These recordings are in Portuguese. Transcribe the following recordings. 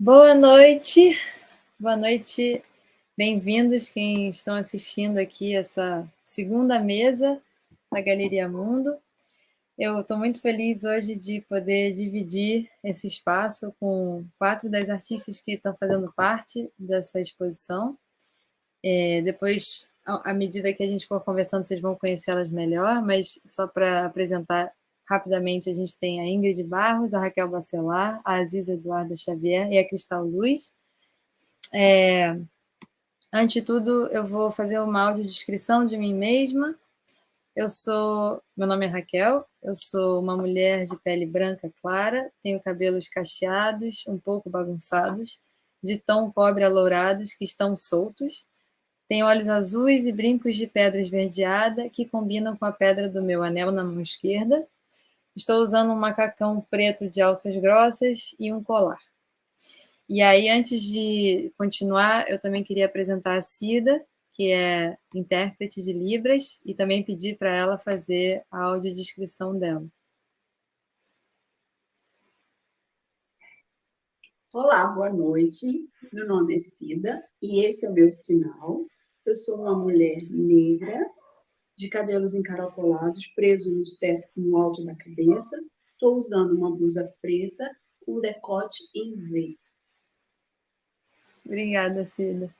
Boa noite, bem-vindos quem estão assistindo aqui essa segunda mesa da Galeria Mundo. Eu estou muito feliz hoje de poder dividir esse espaço com 4 das artistas que estão fazendo parte dessa exposição. Depois, à medida que a gente for conversando, vocês vão conhecê-las melhor, mas só para apresentar rapidamente, a gente tem a Ingrid Barros, a Raquel Bacelar, a Aziza Eduarda Xavier e a Cristal Luz. Antes de tudo, eu vou fazer uma audiodescrição de mim mesma. Meu nome é Raquel, eu sou uma mulher de pele branca clara, tenho cabelos cacheados, um pouco bagunçados, de tom cobre alourados que estão soltos. Tenho olhos azuis e brincos de pedra esverdeada que combinam com a pedra do meu anel na mão esquerda. Estou usando um macacão preto de alças grossas e um colar. E aí, antes de continuar, eu também queria apresentar a Cida, que é intérprete de Libras, e também pedir para ela fazer a audiodescrição dela. Olá, boa noite. Meu nome é Cida e esse é o meu sinal. Eu sou uma mulher negra, de cabelos encaracolados, presos no alto da cabeça. Estou usando uma blusa preta com decote em V. Obrigada, Cida.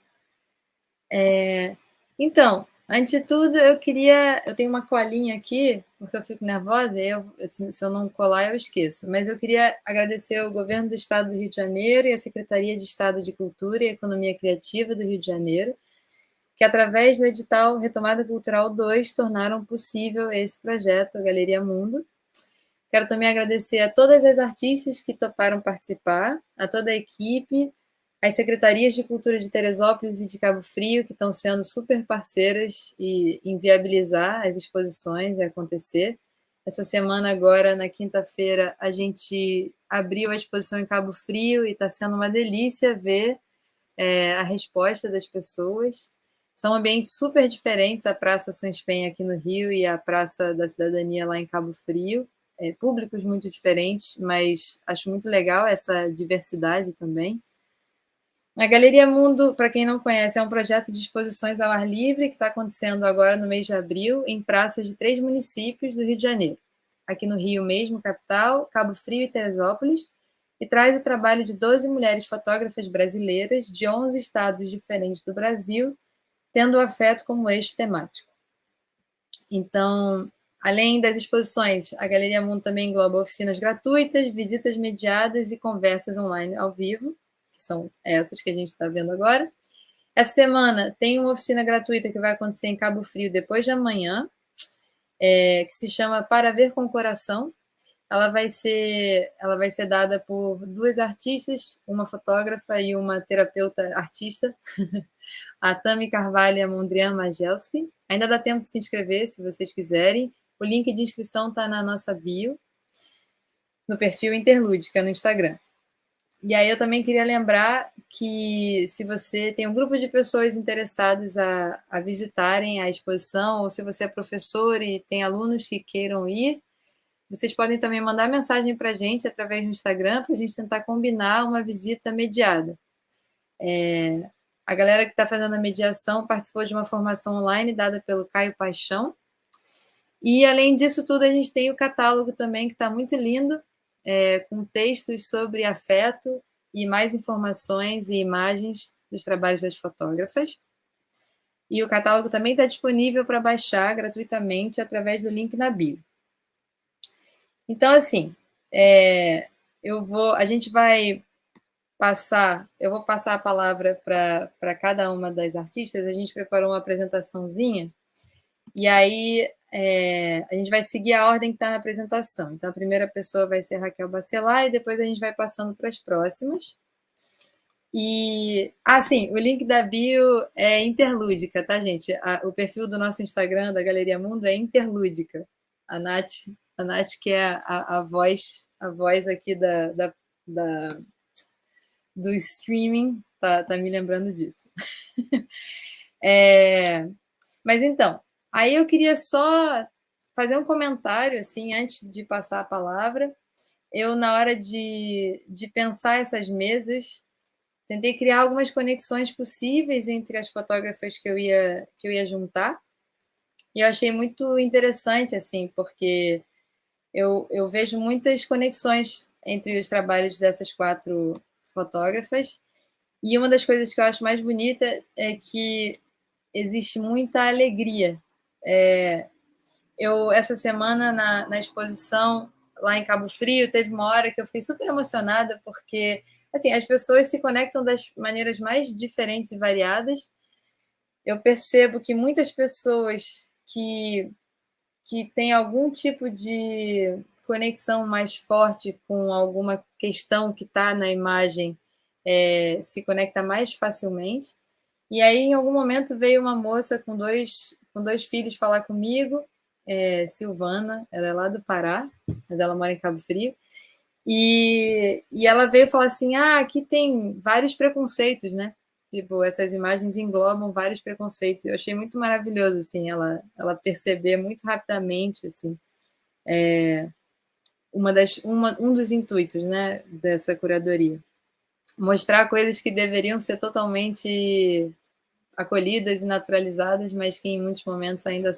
Então, antes de tudo, eu tenho uma colinha aqui, porque eu fico nervosa, se eu não colar, eu esqueço. Mas eu queria agradecer ao Governo do Estado do Rio de Janeiro e à Secretaria de Estado de Cultura e Economia Criativa do Rio de Janeiro, que através do edital Retomada Cultural 2 tornaram possível esse projeto, a Galeria Mundo. Quero também agradecer a todas as artistas que toparam participar, a toda a equipe, as secretarias de cultura de Teresópolis e de Cabo Frio, que estão sendo super parceiras em viabilizar as exposições e acontecer. Essa semana, agora, na quinta-feira, a gente abriu a exposição em Cabo Frio e está sendo uma delícia ver a resposta das pessoas. São ambientes super diferentes, a Praça Sans Penha aqui no Rio e a Praça da Cidadania lá em Cabo Frio. Públicos muito diferentes, mas acho muito legal essa diversidade também. A Galeria Mundo, para quem não conhece, é um projeto de exposições ao ar livre que está acontecendo agora no mês de abril em praças de 3 municípios do Rio de Janeiro. Aqui no Rio mesmo, capital, Cabo Frio e Teresópolis, e traz o trabalho de 12 mulheres fotógrafas brasileiras de 11 estados diferentes do Brasil, tendo o afeto como eixo temático. Então, além das exposições, a Galeria Mundo também engloba oficinas gratuitas, visitas mediadas e conversas online ao vivo, que são essas que a gente está vendo agora. Essa semana tem uma oficina gratuita que vai acontecer em Cabo Frio depois de amanhã, que se chama Para Ver com o Coração. Ela vai ser dada por 2 artistas, uma fotógrafa e uma terapeuta artista, a Tami Carvalho e a Mondrian Majelski. Ainda dá tempo de se inscrever, se vocês quiserem. O link de inscrição está na nossa bio, no perfil Interlúdica, no Instagram. E aí eu também queria lembrar que se você tem um grupo de pessoas interessadas a visitarem a exposição, ou se você é professor e tem alunos que queiram ir, vocês podem também mandar mensagem para a gente através do Instagram, para a gente tentar combinar uma visita mediada. A galera que está fazendo a mediação participou de uma formação online dada pelo Caio Paixão. E, além disso tudo, a gente tem o catálogo também, que está muito lindo, com textos sobre afeto e mais informações e imagens dos trabalhos das fotógrafas. E o catálogo também está disponível para baixar gratuitamente através do link na bio. Então, assim, a gente vai eu vou passar a palavra para cada uma das artistas. A gente preparou uma apresentaçãozinha e aí a gente vai seguir a ordem que está na apresentação. Então, a primeira pessoa vai ser a Raquel Bacelar e depois a gente vai passando para as próximas. Sim, o link da bio é Interlúdica, tá, gente? O perfil do nosso Instagram, da Galeria Mundo, é Interlúdica. A Nath, que é a voz aqui do streaming, tá me lembrando disso. Mas então, aí eu queria só fazer um comentário, assim, antes de passar a palavra. Eu, na hora de pensar essas mesas, tentei criar algumas conexões possíveis entre as fotógrafas que eu ia juntar. E eu achei muito interessante, assim, porque eu vejo muitas conexões entre os trabalhos dessas 4 fotógrafas. E uma das coisas que eu acho mais bonita é que existe muita alegria. Eu, essa semana, na exposição lá em Cabo Frio, teve uma hora que eu fiquei super emocionada, porque assim, as pessoas se conectam das maneiras mais diferentes e variadas. Eu percebo que muitas pessoas que têm algum tipo de conexão mais forte com alguma questão que está na imagem se conecta mais facilmente. E aí, em algum momento, veio uma moça com dois filhos falar comigo, Silvana, ela é lá do Pará, mas ela mora em Cabo Frio, e ela veio falar assim: ah, aqui tem vários preconceitos, né? Tipo, essas imagens englobam vários preconceitos. Eu achei muito maravilhoso, assim, ela perceber muito rapidamente, assim, um dos intuitos, né, dessa curadoria. Mostrar coisas que deveriam ser totalmente acolhidas e naturalizadas, mas que em muitos momentos ainda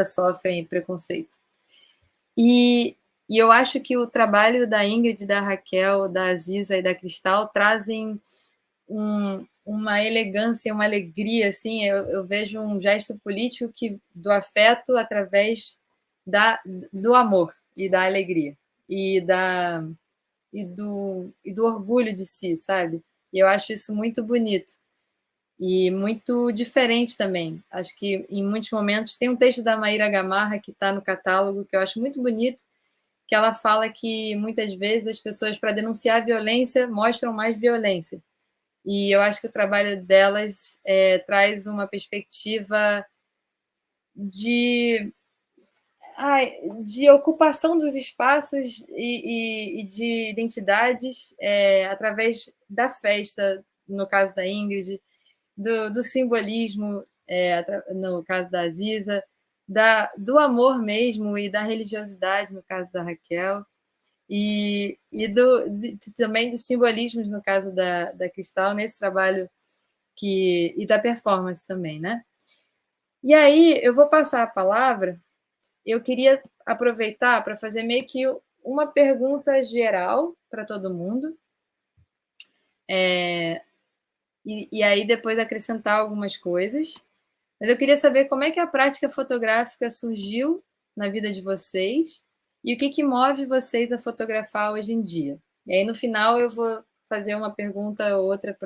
sofrem preconceito. E, e eu acho que o trabalho da Ingrid, da Raquel, da Aziza e da Cristal trazem uma elegância, uma alegria, assim. Eu vejo um gesto político do afeto através do amor e da alegria e do orgulho de si, sabe? E eu acho isso muito bonito e muito diferente também. Acho que em muitos momentos tem um texto da Maíra Gamarra que está no catálogo que eu acho muito bonito, que ela fala que muitas vezes as pessoas, para denunciar a violência, mostram mais violência. E eu acho que o trabalho delas traz uma perspectiva de, de ocupação dos espaços e de identidades através da festa, no caso da Ingrid, do simbolismo, no caso da Aziza, do amor mesmo e da religiosidade, no caso da Raquel, e também de simbolismos, no caso da Cristal, nesse trabalho e da performance também, né? E aí, eu vou passar a palavra, eu queria aproveitar para fazer meio que uma pergunta geral para todo mundo, e aí depois acrescentar algumas coisas. Mas eu queria saber como é que a prática fotográfica surgiu na vida de vocês e o que move vocês a fotografar hoje em dia. E aí, no final, eu vou fazer uma pergunta ou outra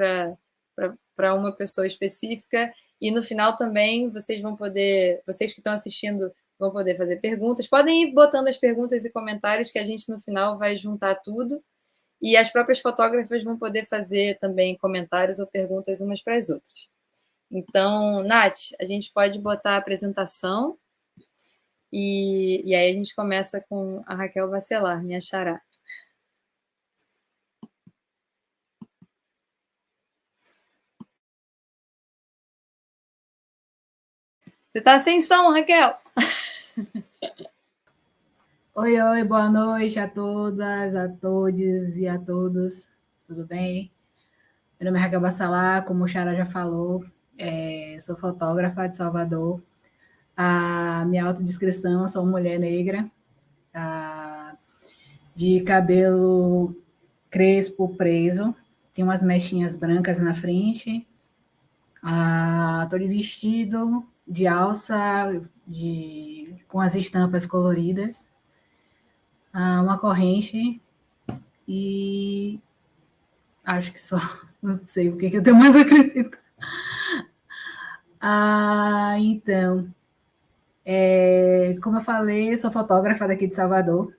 para uma pessoa específica, e no final também vocês que estão assistindo, vão poder fazer perguntas. Podem ir botando as perguntas e comentários que a gente, no final, vai juntar tudo. E as próprias fotógrafas vão poder fazer também comentários ou perguntas umas para as outras. Então, Nath, a gente pode botar a apresentação e aí a gente começa com a Raquel Bacelar, minha xará. Você está sem som, Raquel? Oi, boa noite a todas, a todos e a todos. Tudo bem? Meu nome é Raquel Bacelar, como o Xará já falou, sou fotógrafa de Salvador. A minha autodescrição, eu sou uma mulher negra, de cabelo crespo preso, tem umas mechinhas brancas na frente, estou de vestido de alça com as estampas coloridas, uma corrente e acho que só. Não sei o que eu tenho mais a acrescentar. Então, como eu falei, eu sou fotógrafa daqui de Salvador,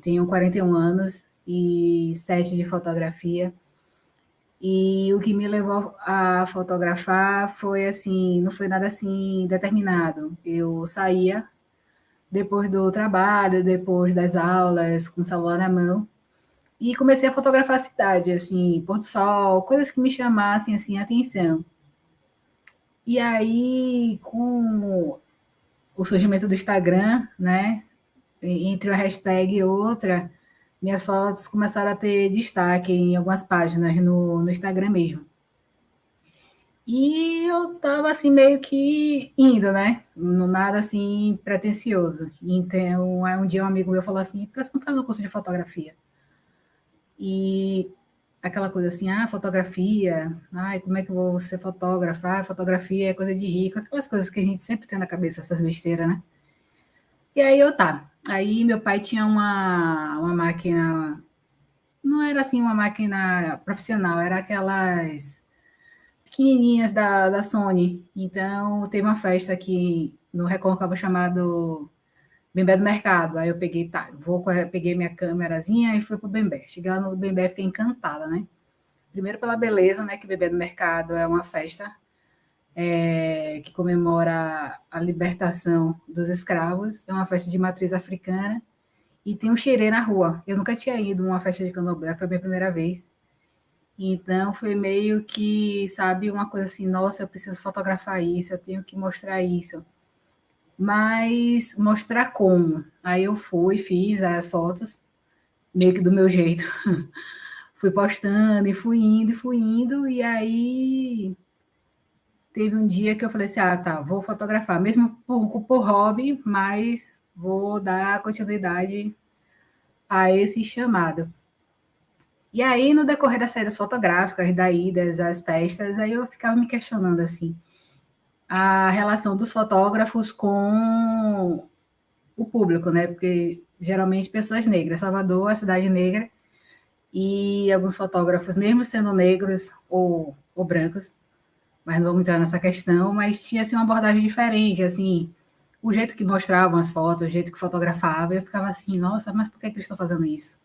tenho 41 anos e 7 de fotografia. E o que me levou a fotografar foi assim, não foi nada assim determinado. Eu saía depois do trabalho, depois das aulas, com o celular na mão, e comecei a fotografar a cidade, assim, pôr do sol, coisas que me chamassem assim a atenção. E aí, com o surgimento do Instagram, né, entre uma hashtag e outra, minhas fotos começaram a ter destaque em algumas páginas no Instagram mesmo. E eu tava assim meio que indo, né? Nada assim pretensioso. Então, aí um dia um amigo meu falou assim: por que você não faz o curso de fotografia? E aquela coisa assim, fotografia, ai, como é que eu vou ser fotógrafa? Fotografia é coisa de rico, aquelas coisas que a gente sempre tem na cabeça, essas besteiras, né? E aí tá. Aí meu pai tinha uma máquina, não era assim uma máquina profissional, era aquelas pequenininhas da Sony. Então, teve uma festa aqui no Recôncavo chamado Bembé do Mercado. Aí eu peguei, peguei minha câmerazinha e fui pro Bembé. Cheguei lá no Bembé, fiquei encantada, né? Primeiro pela beleza, né? Que Bembé do Mercado é uma festa que comemora a libertação dos escravos. É uma festa de matriz africana e tem um xerê na rua. Eu nunca tinha ido a uma festa de candomblé, foi a minha primeira vez. Então foi meio que, sabe, uma coisa assim, nossa, eu preciso fotografar isso, eu tenho que mostrar isso. Mas mostrar como? Aí eu fui, fiz as fotos, meio que do meu jeito. Fui postando e fui indo, e aí teve um dia que eu falei assim, tá, vou fotografar, mesmo por hobby, mas vou dar continuidade a esse chamado. E aí, no decorrer das saídas fotográficas, das idas às festas, aí eu ficava me questionando, assim, a relação dos fotógrafos com o público, né? Porque, geralmente, pessoas negras. Salvador é a cidade negra, e alguns fotógrafos, mesmo sendo negros ou brancos, mas não vamos entrar nessa questão, mas tinha, assim, uma abordagem diferente, assim, o jeito que mostravam as fotos, o jeito que fotografava, eu ficava assim, nossa, mas por que eles estão fazendo isso?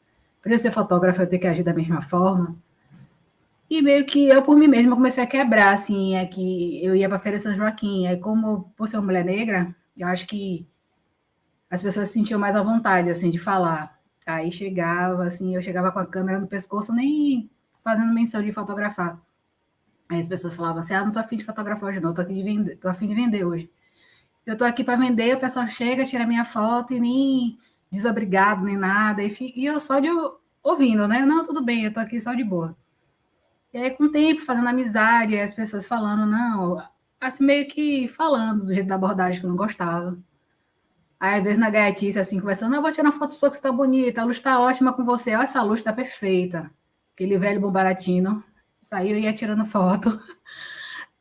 Para eu ser fotógrafo, eu tenho que agir da mesma forma? E meio que eu, por mim mesma, comecei a quebrar, assim, é que eu ia para a Feira de São Joaquim, aí como, por ser uma mulher negra, eu acho que as pessoas se sentiam mais à vontade, assim, de falar. Aí chegava, assim, eu chegava com a câmera no pescoço, nem fazendo menção de fotografar. Aí as pessoas falavam assim, não tô afim de fotografar hoje não, tô aqui de vender, tô afim de vender hoje. Eu tô aqui para vender, o pessoal chega, tira minha foto e nem diz obrigado, nem nada, e eu só de ouvindo, né? Não, tudo bem, eu tô aqui só de boa. E aí, com o tempo, fazendo amizade, as pessoas falando, não, assim, meio que falando do jeito da abordagem que eu não gostava. Aí, às vezes, na gaiatice, assim, conversando, não, vou tirar uma foto sua que você tá bonita, a luz tá ótima com você, olha essa luz tá perfeita. Aquele velho bom baratino. Saiu e ia tirando foto.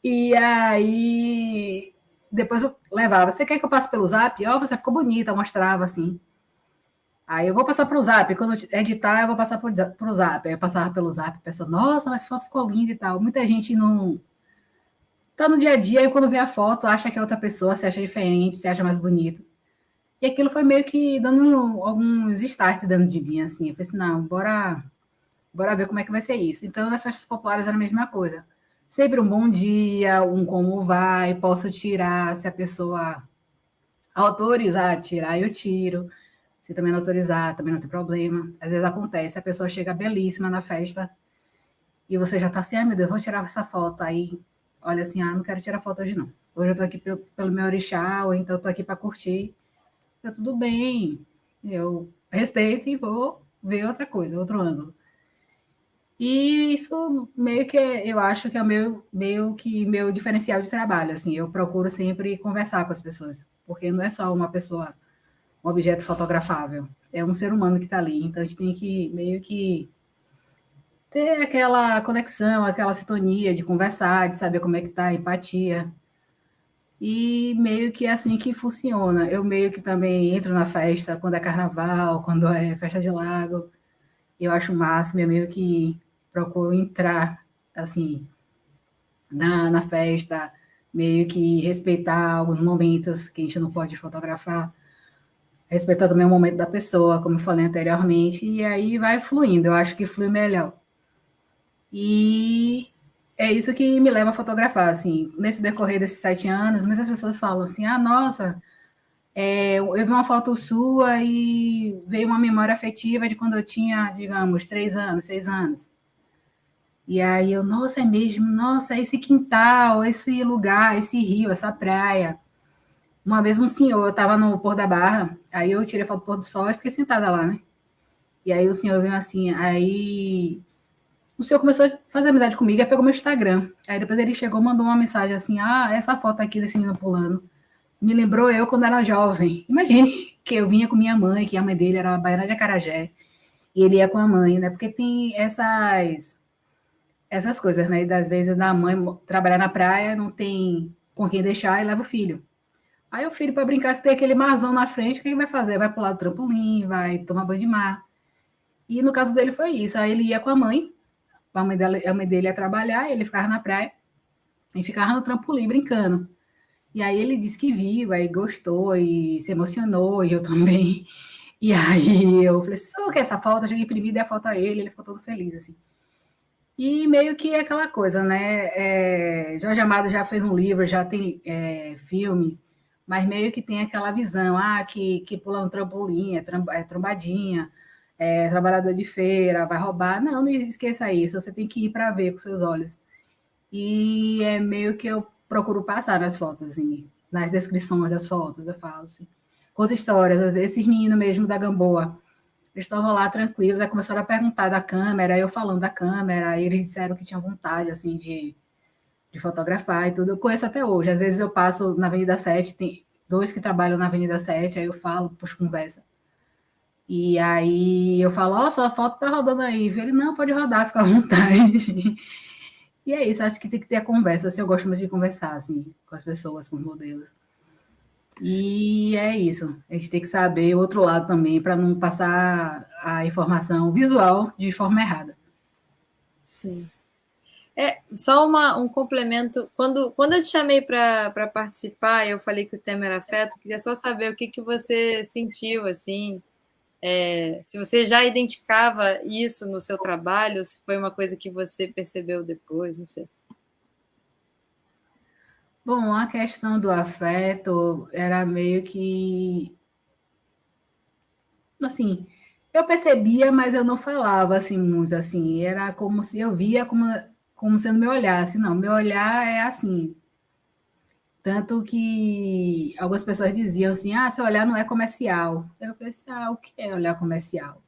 E aí, depois eu levava, você quer que eu passe pelo zap? Ó, você ficou bonita, eu mostrava, assim. Aí eu vou passar pro zap, quando eu editar, eu vou passar pro zap. Aí eu passava pelo zap, a pessoa, nossa, mas a foto ficou linda e tal. Muita gente não tá no dia a dia, e quando vê a foto, acha que é outra pessoa, se acha diferente, se acha mais bonito. E aquilo foi meio que dando alguns starts dentro de mim, assim. Eu falei assim, não, bora ver como é que vai ser isso. Então, nas festas populares era a mesma coisa. Sempre um bom dia, um como vai, posso tirar, se a pessoa autorizar tirar, eu tiro. Se também não autorizar, também não tem problema. Às vezes acontece, a pessoa chega belíssima na festa e você já tá assim, ai meu Deus, vou tirar essa foto. Aí, olha assim, não quero tirar foto hoje não. Hoje eu tô aqui pelo meu orixá, ou então eu tô aqui para curtir. Eu, tudo bem, eu respeito e vou ver outra coisa, outro ângulo. E isso meio que eu acho que é meio que meu diferencial de trabalho, assim, eu procuro sempre conversar com as pessoas, porque não é só uma pessoa, um objeto fotografável, é um ser humano que está ali, então a gente tem que meio que ter aquela conexão, aquela sintonia de conversar, de saber como é que tá a empatia, e meio que é assim que funciona. Eu meio que também entro na festa quando é carnaval, quando é festa de lago, eu acho o máximo, eu meio que procuro entrar, assim, na festa, meio que respeitar alguns momentos que a gente não pode fotografar, respeitar também o momento da pessoa, como eu falei anteriormente, e aí vai fluindo, eu acho que flui melhor. E é isso que me leva a fotografar, assim, nesse decorrer desses 7 anos, muitas pessoas falam assim, nossa, eu vi uma foto sua e veio uma memória afetiva de quando eu tinha, digamos, 3 anos, 6 anos. E aí eu, nossa, é mesmo, nossa, esse quintal, esse lugar, esse rio, essa praia. Uma vez um senhor, eu estava no Pôr da Barra, aí eu tirei foto do pôr do sol e fiquei sentada lá, né? E aí o senhor veio assim, aí o senhor começou a fazer amizade comigo, aí pegou meu Instagram. Aí depois ele chegou, mandou uma mensagem assim, essa foto aqui desse menino pulando me lembrou eu quando era jovem. Imagine que eu vinha com minha mãe, que a mãe dele era baiana de Acarajé, e ele ia com a mãe, né? Porque tem essas coisas, né? Das vezes da mãe trabalhar na praia, não tem com quem deixar e leva o filho. Aí o filho, para brincar, que tem aquele marzão na frente, o que ele vai fazer? Vai pular do trampolim, vai tomar banho de mar. E no caso dele foi isso. Aí ele ia com a mãe dele ia trabalhar, ele ficava na praia e ficava no trampolim brincando. E aí ele disse que viu, aí gostou e se emocionou, e eu também. E aí eu falei, só que essa foto, eu já imprimi, dei a foto a ele ficou todo feliz, assim. E meio que é aquela coisa, né? Jorge Amado já fez um livro, já tem filmes, mas meio que tem aquela visão, que pula um trampolim, é trombadinha, é trabalhador de feira, vai roubar. Não, não esqueça isso, você tem que ir para ver com seus olhos. E é meio que eu procuro passar nas fotos, assim, nas descrições das fotos, eu falo assim. Conta histórias, às vezes esses meninos mesmo da Gamboa, eles estavam lá tranquilos, aí começaram a perguntar da câmera, eu falando da câmera, aí eles disseram que tinham vontade, assim, de fotografar e tudo. Eu conheço até hoje, às vezes eu passo na Avenida 7, tem dois que trabalham na Avenida 7, aí eu falo, puxo conversa. E aí eu falo, sua foto tá rodando aí. Ele, não, pode rodar, fica à vontade. E é isso, acho que tem que ter a conversa, assim, eu gosto muito de conversar, assim, com as pessoas, com os modelos. E é isso, a gente tem que saber o outro lado também, para não passar a informação visual de forma errada. Sim. Só um complemento. Quando eu te chamei para participar, eu falei que o tema era afeto, queria só saber o que, que você sentiu, assim, se você já identificava isso no seu trabalho, se foi uma coisa que você percebeu depois, não sei. Bom, a questão do afeto era meio que, assim, eu percebia, mas eu não falava, assim, muito, assim, era como se eu via como sendo meu olhar, assim, não, meu olhar é assim, tanto que algumas pessoas diziam assim, seu olhar não é comercial. Eu pensei, o que é olhar comercial?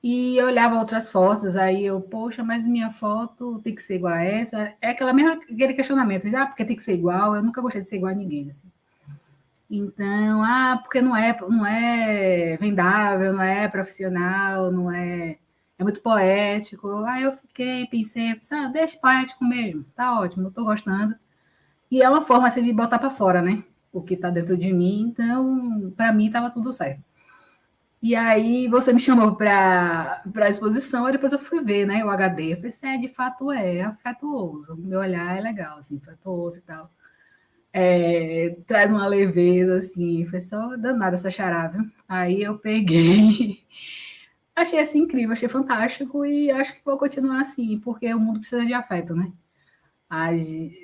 E eu olhava outras fotos, aí eu, poxa, mas minha foto tem que ser igual a essa. É aquele questionamento, porque tem que ser igual, eu nunca gostei de ser igual a ninguém, assim. Então, porque não é vendável, não é profissional, não é muito poético. Aí eu pensei, deixa poético mesmo, tá ótimo, eu tô gostando. E é uma forma assim, de botar para fora, né? O que está dentro de mim. Então, para mim, estava tudo certo. E aí, você me chamou para a exposição, e depois eu fui ver, né? O HD. Eu falei, de fato é afetuoso. Meu olhar é legal, assim, afetuoso e tal. Traz uma leveza, assim. Foi só danada essa chará, viu? Aí eu peguei. Achei assim incrível, achei fantástico e acho que vou continuar assim, porque o mundo precisa de afeto, né?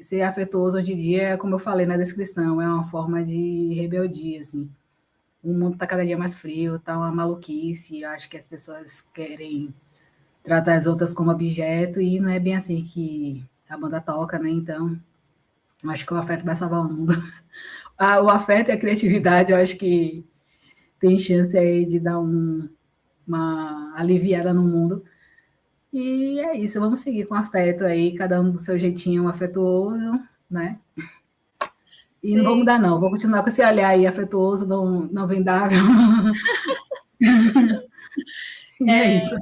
Ser afetuoso hoje em dia, como eu falei na descrição, é uma forma de rebeldia, assim. O mundo está cada dia mais frio, está uma maluquice, acho que as pessoas querem tratar as outras como objeto e não é bem assim que a banda toca, né? Então, acho que o afeto vai salvar o mundo. O afeto e a criatividade, eu acho que tem chance aí de dar uma aliviada no mundo. E é isso, vamos seguir com afeto aí, cada um do seu jeitinho afetuoso, né? E Sim. Não vou mudar, não. Vou continuar com esse olhar aí afetuoso, não vendável. É isso.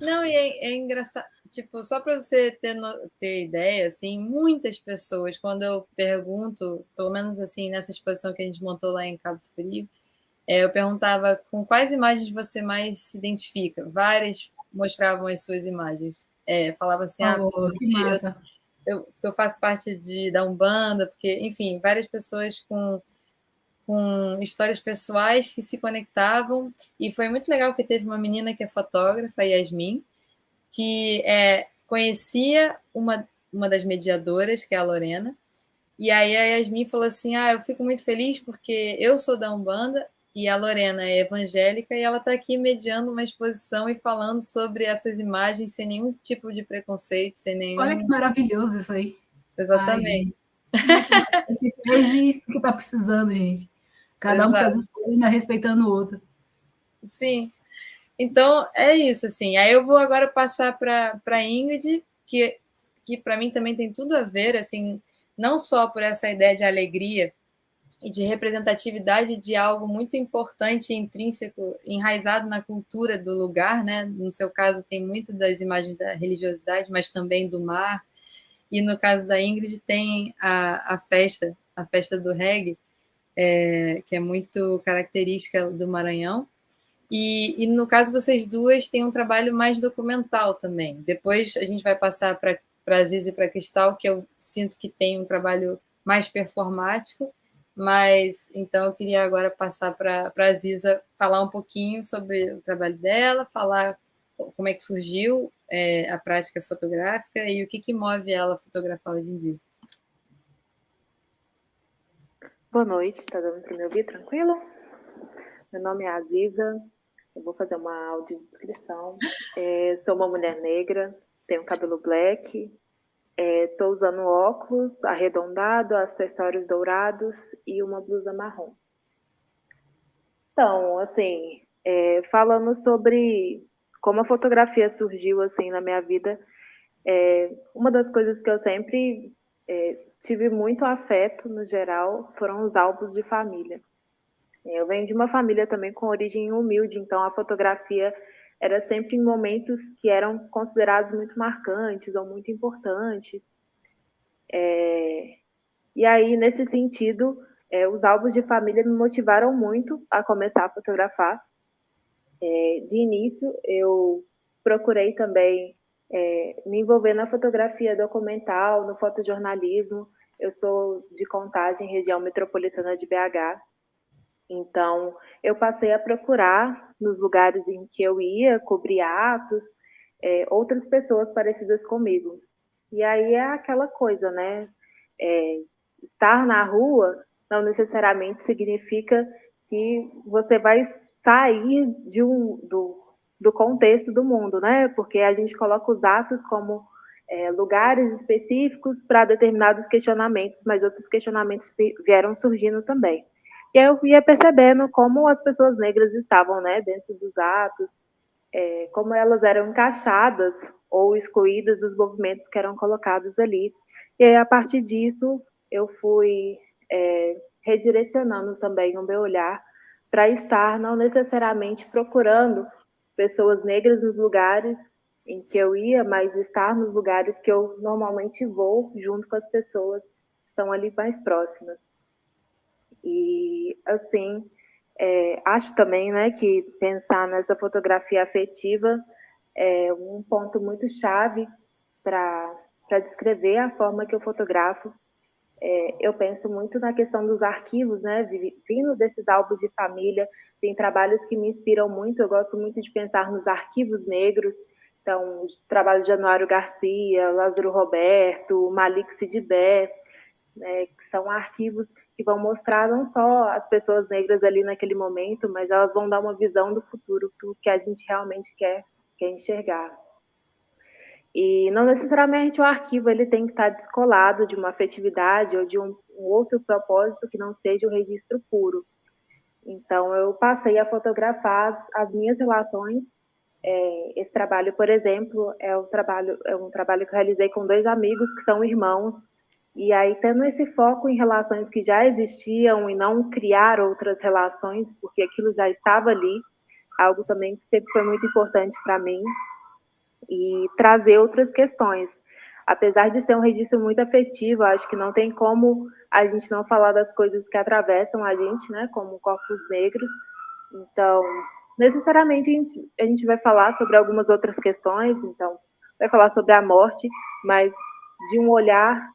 Não, e é engraçado. Tipo, só para você ter ideia, assim, muitas pessoas, quando eu pergunto, pelo menos assim, nessa exposição que a gente montou lá em Cabo Frio, eu perguntava com quais imagens você mais se identifica. Várias mostravam as suas imagens. Falava assim, que massa. eu faço parte da Umbanda, porque, enfim, várias pessoas com histórias pessoais que se conectavam. E foi muito legal que teve uma menina que é fotógrafa, a Yasmin, que conhecia uma das mediadoras, que é a Lorena. E aí a Yasmin falou assim, eu fico muito feliz porque eu sou da Umbanda e a Lorena é evangélica e ela está aqui mediando uma exposição e falando sobre essas imagens sem nenhum tipo de preconceito, sem nenhum... Olha que maravilhoso isso aí. Exatamente. É isso que está precisando, gente. Cada um faz as coisas, respeitando o outro. Sim. Então, é isso, assim. Aí eu vou agora passar para a Ingrid, que para mim também tem tudo a ver, assim, não só por essa ideia de alegria e de representatividade de algo muito importante, intrínseco, enraizado na cultura do lugar, né? No seu caso, tem muito das imagens da religiosidade, mas também do mar. E no caso da Ingrid, tem a festa do reggae, que é muito característica do Maranhão. E no caso, vocês duas têm um trabalho mais documental também. Depois a gente vai passar para a Ziza e para a Cristal, que eu sinto que tem um trabalho mais performático, mas então eu queria agora passar para a Ziza falar um pouquinho sobre o trabalho dela, falar como é que surgiu a prática fotográfica e o que move ela a fotografar hoje em dia. Boa noite, tá dando para me ouvir tranquilo? Meu nome é Aziza, eu vou fazer uma audiodescrição. Sou uma mulher negra, tenho cabelo black, estou usando óculos arredondado, acessórios dourados e uma blusa marrom. Então, assim, falando sobre como a fotografia surgiu assim na minha vida, uma das coisas que eu sempre tive muito afeto, no geral, foram os álbuns de família. Eu venho de uma família também com origem humilde, então a fotografia era sempre em momentos que eram considerados muito marcantes ou muito importantes. E aí, nesse sentido, os álbuns de família me motivaram muito a começar a fotografar. De início, eu procurei também me envolver na fotografia documental, no fotojornalismo. Eu sou de Contagem, região metropolitana de BH. Então, eu passei a procurar nos lugares em que eu ia, cobrir atos, outras pessoas parecidas comigo. E aí é aquela coisa, né? Estar na rua não necessariamente significa que você vai sair do contexto do mundo, né? Porque a gente coloca os atos como lugares específicos para determinados questionamentos, mas outros questionamentos vieram surgindo também. E aí eu ia percebendo como as pessoas negras estavam, né, dentro dos atos, como elas eram encaixadas ou excluídas dos movimentos que eram colocados ali. E aí, a partir disso, eu fui redirecionando também o meu olhar para estar não necessariamente procurando pessoas negras nos lugares em que eu ia, mas estar nos lugares que eu normalmente vou junto com as pessoas que estão ali mais próximas. E, assim, acho também, né, que pensar nessa fotografia afetiva é um ponto muito chave para descrever a forma que eu fotografo. Eu penso muito na questão dos arquivos, né, vindo desses álbuns de família, tem trabalhos que me inspiram muito, eu gosto muito de pensar nos arquivos negros, então, o trabalho de Januário Garcia, Lázaro Roberto, Malik Sidibé, né, que são arquivos que vão mostrar não só as pessoas negras ali naquele momento, mas elas vão dar uma visão do futuro, do que a gente realmente quer enxergar. E não necessariamente o arquivo ele tem que estar descolado de uma afetividade ou de um outro propósito que não seja o registro puro. Então, eu passei a fotografar as minhas relações. Esse trabalho, por exemplo, é um trabalho que eu realizei com 2 amigos que são irmãos, e aí tendo esse foco em relações que já existiam e não criar outras relações, porque aquilo já estava ali, algo também que sempre foi muito importante para mim, e trazer outras questões. Apesar de ser um registro muito afetivo, acho que não tem como a gente não falar das coisas que atravessam a gente, né, como corpos negros. Então, necessariamente a gente vai falar sobre algumas outras questões, então, vai falar sobre a morte, mas de um olhar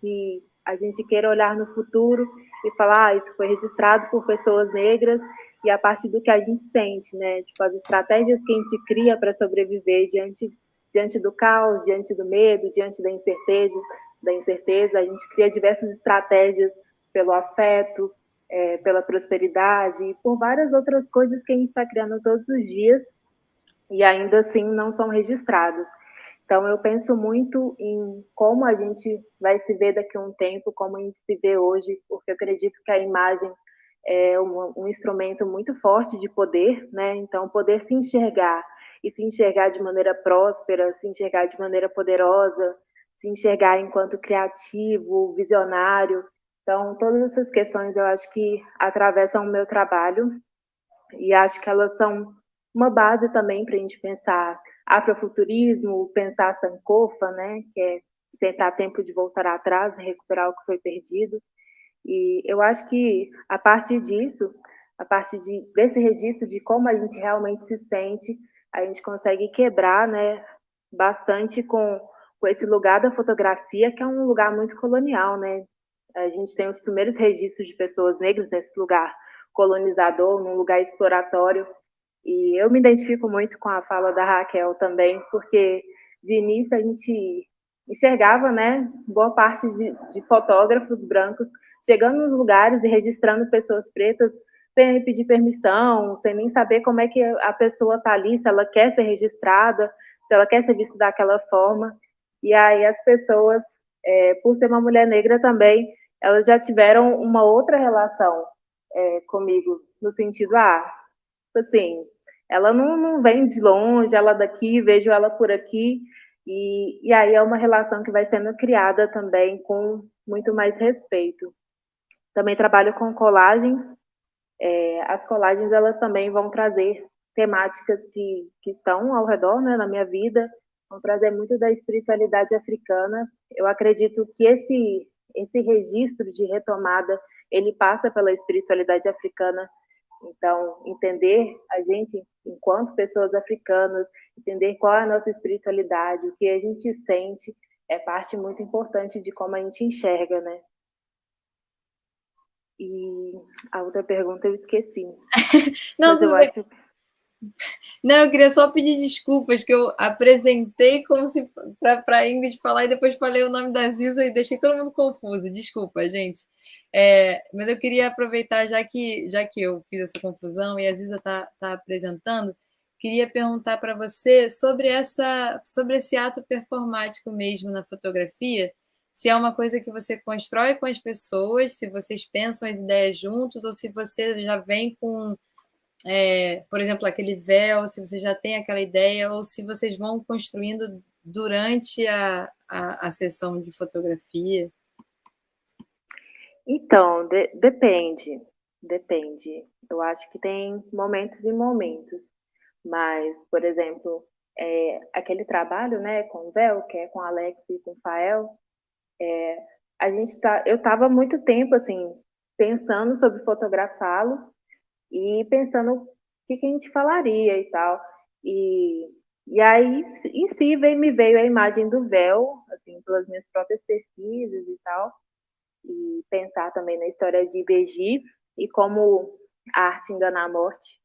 que a gente queira olhar no futuro e falar, isso foi registrado por pessoas negras, e a partir do que a gente sente, né? Tipo, as estratégias que a gente cria para sobreviver diante do caos, diante do medo, diante da incerteza, a gente cria diversas estratégias pelo afeto, pela prosperidade e por várias outras coisas que a gente está criando todos os dias e ainda assim não são registradas. Então, eu penso muito em como a gente vai se ver daqui a um tempo, como a gente se vê hoje, porque eu acredito que a imagem é um instrumento muito forte de poder, né? Então, poder se enxergar e se enxergar de maneira próspera, se enxergar de maneira poderosa, se enxergar enquanto criativo, visionário. Então, todas essas questões eu acho que atravessam o meu trabalho e acho que elas são uma base também para a gente pensar afrofuturismo, pensar Sankofa, né, que é sempre há tempo de voltar atrás, recuperar o que foi perdido. E eu acho que a partir disso, desse registro de como a gente realmente se sente, a gente consegue quebrar, né, bastante com esse lugar da fotografia, que é um lugar muito colonial, né? A gente tem os primeiros registros de pessoas negras nesse lugar colonizador, num lugar exploratório. E eu me identifico muito com a fala da Raquel também, porque de início a gente enxergava, né, boa parte de fotógrafos brancos chegando nos lugares e registrando pessoas pretas sem pedir permissão, sem nem saber como é que a pessoa está ali, se ela quer ser registrada, se ela quer ser vista daquela forma. E aí as pessoas, por ser uma mulher negra também, elas já tiveram uma outra relação comigo, no sentido, assim, ela não vem de longe, ela daqui, vejo ela por aqui, e aí é uma relação que vai sendo criada também com muito mais respeito. Também trabalho com colagens. As colagens, elas também vão trazer temáticas que estão ao redor, né, na minha vida, vão trazer muito da espiritualidade africana. Eu acredito que esse registro de retomada, ele passa pela espiritualidade africana. Então, entender a gente, enquanto pessoas africanas, entender qual é a nossa espiritualidade, o que a gente sente, é parte muito importante de como a gente enxerga, né? E a outra pergunta eu esqueci. Não, mas eu acho. Não, eu queria só pedir desculpas, que eu apresentei como se para a Ingrid falar e depois falei o nome da Zilza e deixei todo mundo confuso. Desculpa, gente. Mas eu queria aproveitar, já que eu fiz essa confusão e a Zilza tá apresentando, queria perguntar para você sobre esse ato performático mesmo na fotografia, se é uma coisa que você constrói com as pessoas, se vocês pensam as ideias juntos, ou se você já vem com por exemplo, aquele véu, se você já tem aquela ideia, ou se vocês vão construindo durante a sessão de fotografia. Então, depende. Depende. Eu acho que tem momentos e momentos. Mas, por exemplo, aquele trabalho, né, com o véu, que é com a Alex e com o Fael, eu estava muito tempo, assim, pensando sobre fotografá-lo, e pensando o que a gente falaria e tal. E aí, em si, me veio a imagem do véu, assim, pelas minhas próprias pesquisas e tal, e pensar também na história de Beji e como a arte engana a morte,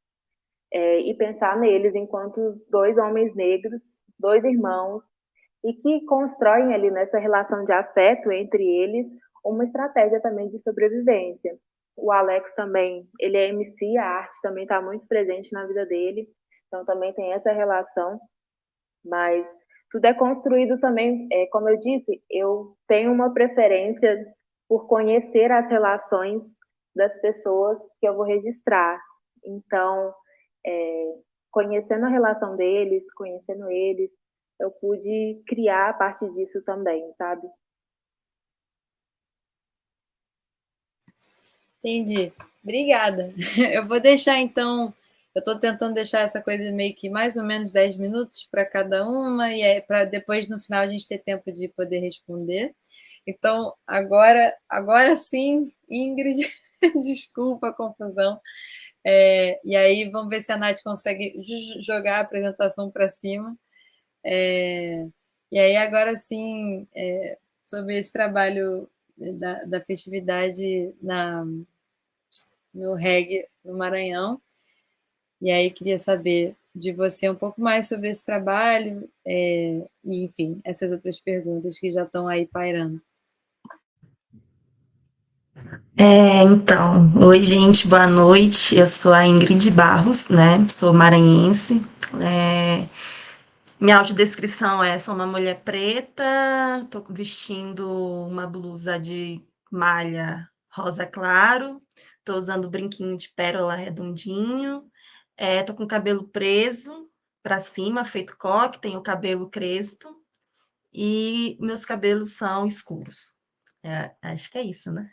e pensar neles enquanto dois homens negros, dois irmãos, e que constroem ali nessa relação de afeto entre eles uma estratégia também de sobrevivência. O Alex também, ele é MC, a arte também está muito presente na vida dele, então também tem essa relação, mas tudo é construído também, como eu disse, eu tenho uma preferência por conhecer as relações das pessoas que eu vou registrar. Então, conhecendo a relação deles, conhecendo eles, eu pude criar a partir disso também, sabe? Entendi. Obrigada. Eu vou deixar, então, eu estou tentando deixar essa coisa meio que mais ou menos 10 minutos para cada uma, e para depois, no final, a gente ter tempo de poder responder. Então, agora sim, Ingrid, desculpa a confusão. E aí, vamos ver se a Nath consegue jogar a apresentação para cima. E aí, agora sim, sobre esse trabalho da festividade no reggae no Maranhão. E aí, queria saber de você um pouco mais sobre esse trabalho, e, enfim, essas outras perguntas que já estão aí pairando. Então, oi gente, boa noite. Eu sou a Ingrid Barros, né? Sou maranhense. Minha audiodescrição sou uma mulher preta, tô vestindo uma blusa de malha rosa claro, estou usando brinquinho de pérola redondinho, estou com o cabelo preso para cima, feito coque, tenho o cabelo crespo, e meus cabelos são escuros. Acho que é isso, né?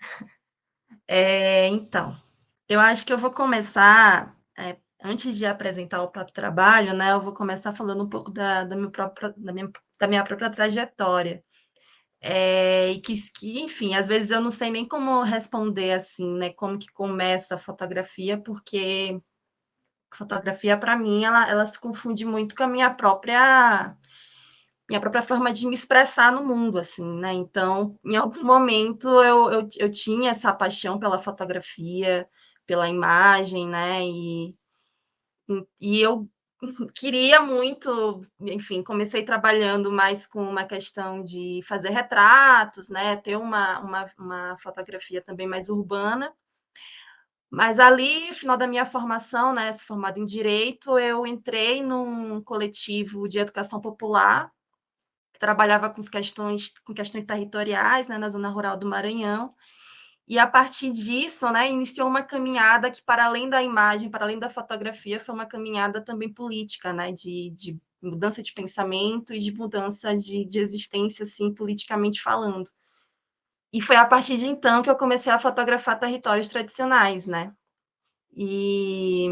Então, eu acho que eu vou começar, antes de apresentar o próprio trabalho, né, eu vou começar falando um pouco da minha própria trajetória. E que, enfim, às vezes eu não sei nem como responder assim, né, como que começa a fotografia, porque a fotografia, para mim, ela se confunde muito com a minha própria forma de me expressar no mundo, assim, né? Então, em algum momento, eu tinha essa paixão pela fotografia, pela imagem, né? E eu queria muito, enfim, comecei trabalhando mais com uma questão de fazer retratos, né? Ter uma fotografia também mais urbana. Mas ali, no final da minha formação, né, formada em Direito, eu entrei num coletivo de educação popular, que trabalhava com questões territoriais, né, na zona rural do Maranhão, e a partir disso, né, iniciou uma caminhada que, para além da imagem, para além da fotografia, foi uma caminhada também política, né, de mudança de pensamento e de mudança de existência, assim, politicamente falando. E foi a partir de então que eu comecei a fotografar territórios tradicionais, né? E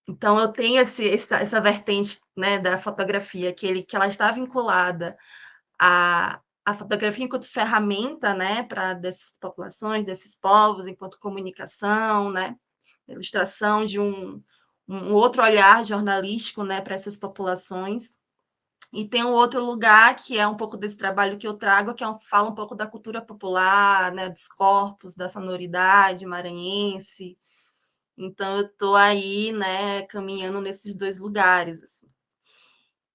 então eu tenho essa vertente, né, da fotografia que ela está vinculada a fotografia enquanto ferramenta, né, para dessas populações, desses povos, enquanto comunicação, né, ilustração de um outro olhar jornalístico, né, para essas populações. E tem um outro lugar que é um pouco desse trabalho que eu trago, que fala um pouco da cultura popular, né, dos corpos, da sonoridade maranhense. Então eu estou aí, né, caminhando nesses dois lugares, assim.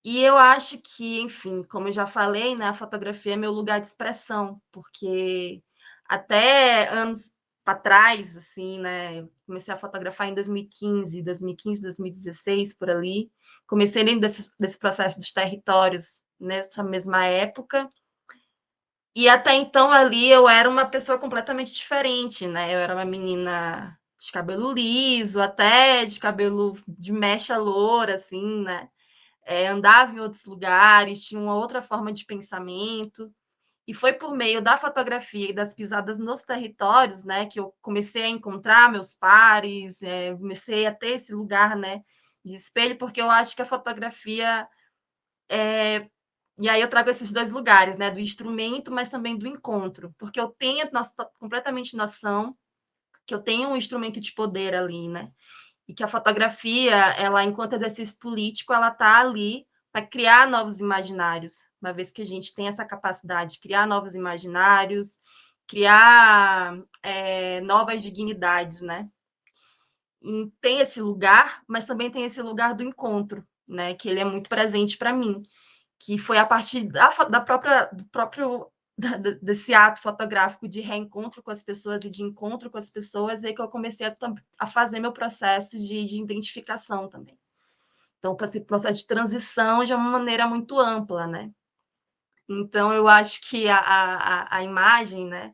E eu acho que, enfim, como eu já falei, né, a fotografia é meu lugar de expressão, porque até anos para trás, assim, né, eu comecei a fotografar em 2015, 2016, por ali. Comecei dentro desse processo dos territórios nessa mesma época. E até então ali eu era uma pessoa completamente diferente, né? Eu era uma menina de cabelo liso, até de cabelo de mecha loura, assim, né? Andava em outros lugares, tinha uma outra forma de pensamento. E foi por meio da fotografia e das pisadas nos territórios, né, que eu comecei a encontrar meus pares, comecei a ter esse lugar, né, de espelho, porque eu acho que a fotografia e aí eu trago esses dois lugares, né, do instrumento, mas também do encontro, porque eu tenho completamente noção que eu tenho um instrumento de poder ali, né, e que a fotografia, ela, enquanto exercício político, ela está ali para criar novos imaginários, uma vez que a gente tem essa capacidade de criar novos imaginários, criar novas dignidades, né? E tem esse lugar, mas também tem esse lugar do encontro, né? Que ele é muito presente para mim, que foi a partir do próprio desse ato fotográfico de reencontro com as pessoas e de encontro com as pessoas, é que eu comecei a fazer meu processo de identificação também. Então, esse processo de transição de uma maneira muito ampla, né? Então, eu acho que a imagem, né,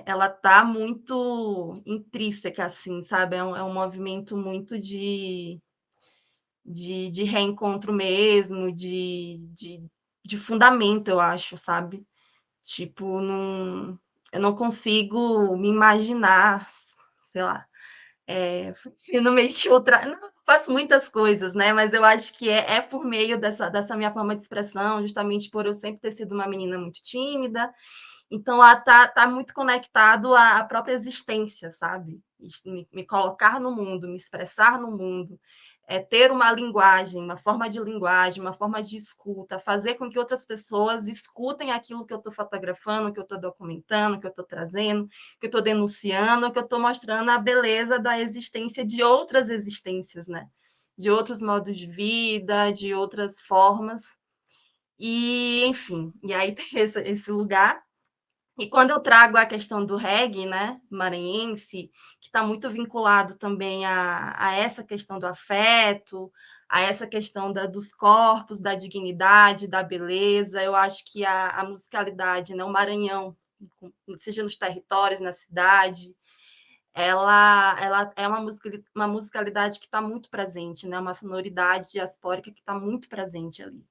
ela está muito intrínseca, assim, sabe? É um movimento muito de reencontro mesmo, de fundamento, eu acho, sabe? Tipo, eu não consigo me imaginar, sei lá, sendo meio que outra. Não, faço muitas coisas, né? Mas eu acho que é por meio dessa minha forma de expressão, justamente por eu sempre ter sido uma menina muito tímida. Então, tá muito conectado à própria existência, sabe? Me colocar no mundo, me expressar no mundo, ter uma linguagem, uma forma de escuta, fazer com que outras pessoas escutem aquilo que eu estou fotografando, que eu estou documentando, que eu estou trazendo, que eu estou denunciando, que eu estou mostrando a beleza da existência de outras existências, né? De outros modos de vida, de outras formas. E, enfim, e aí tem esse lugar. E quando eu trago a questão do reggae, né, maranhense, que está muito vinculado também a essa questão do afeto, a essa questão dos corpos, da dignidade, da beleza, eu acho que a musicalidade, né, o Maranhão, seja nos territórios, na cidade, ela é uma musicalidade que está muito presente, né? Uma sonoridade diaspórica que está muito presente ali.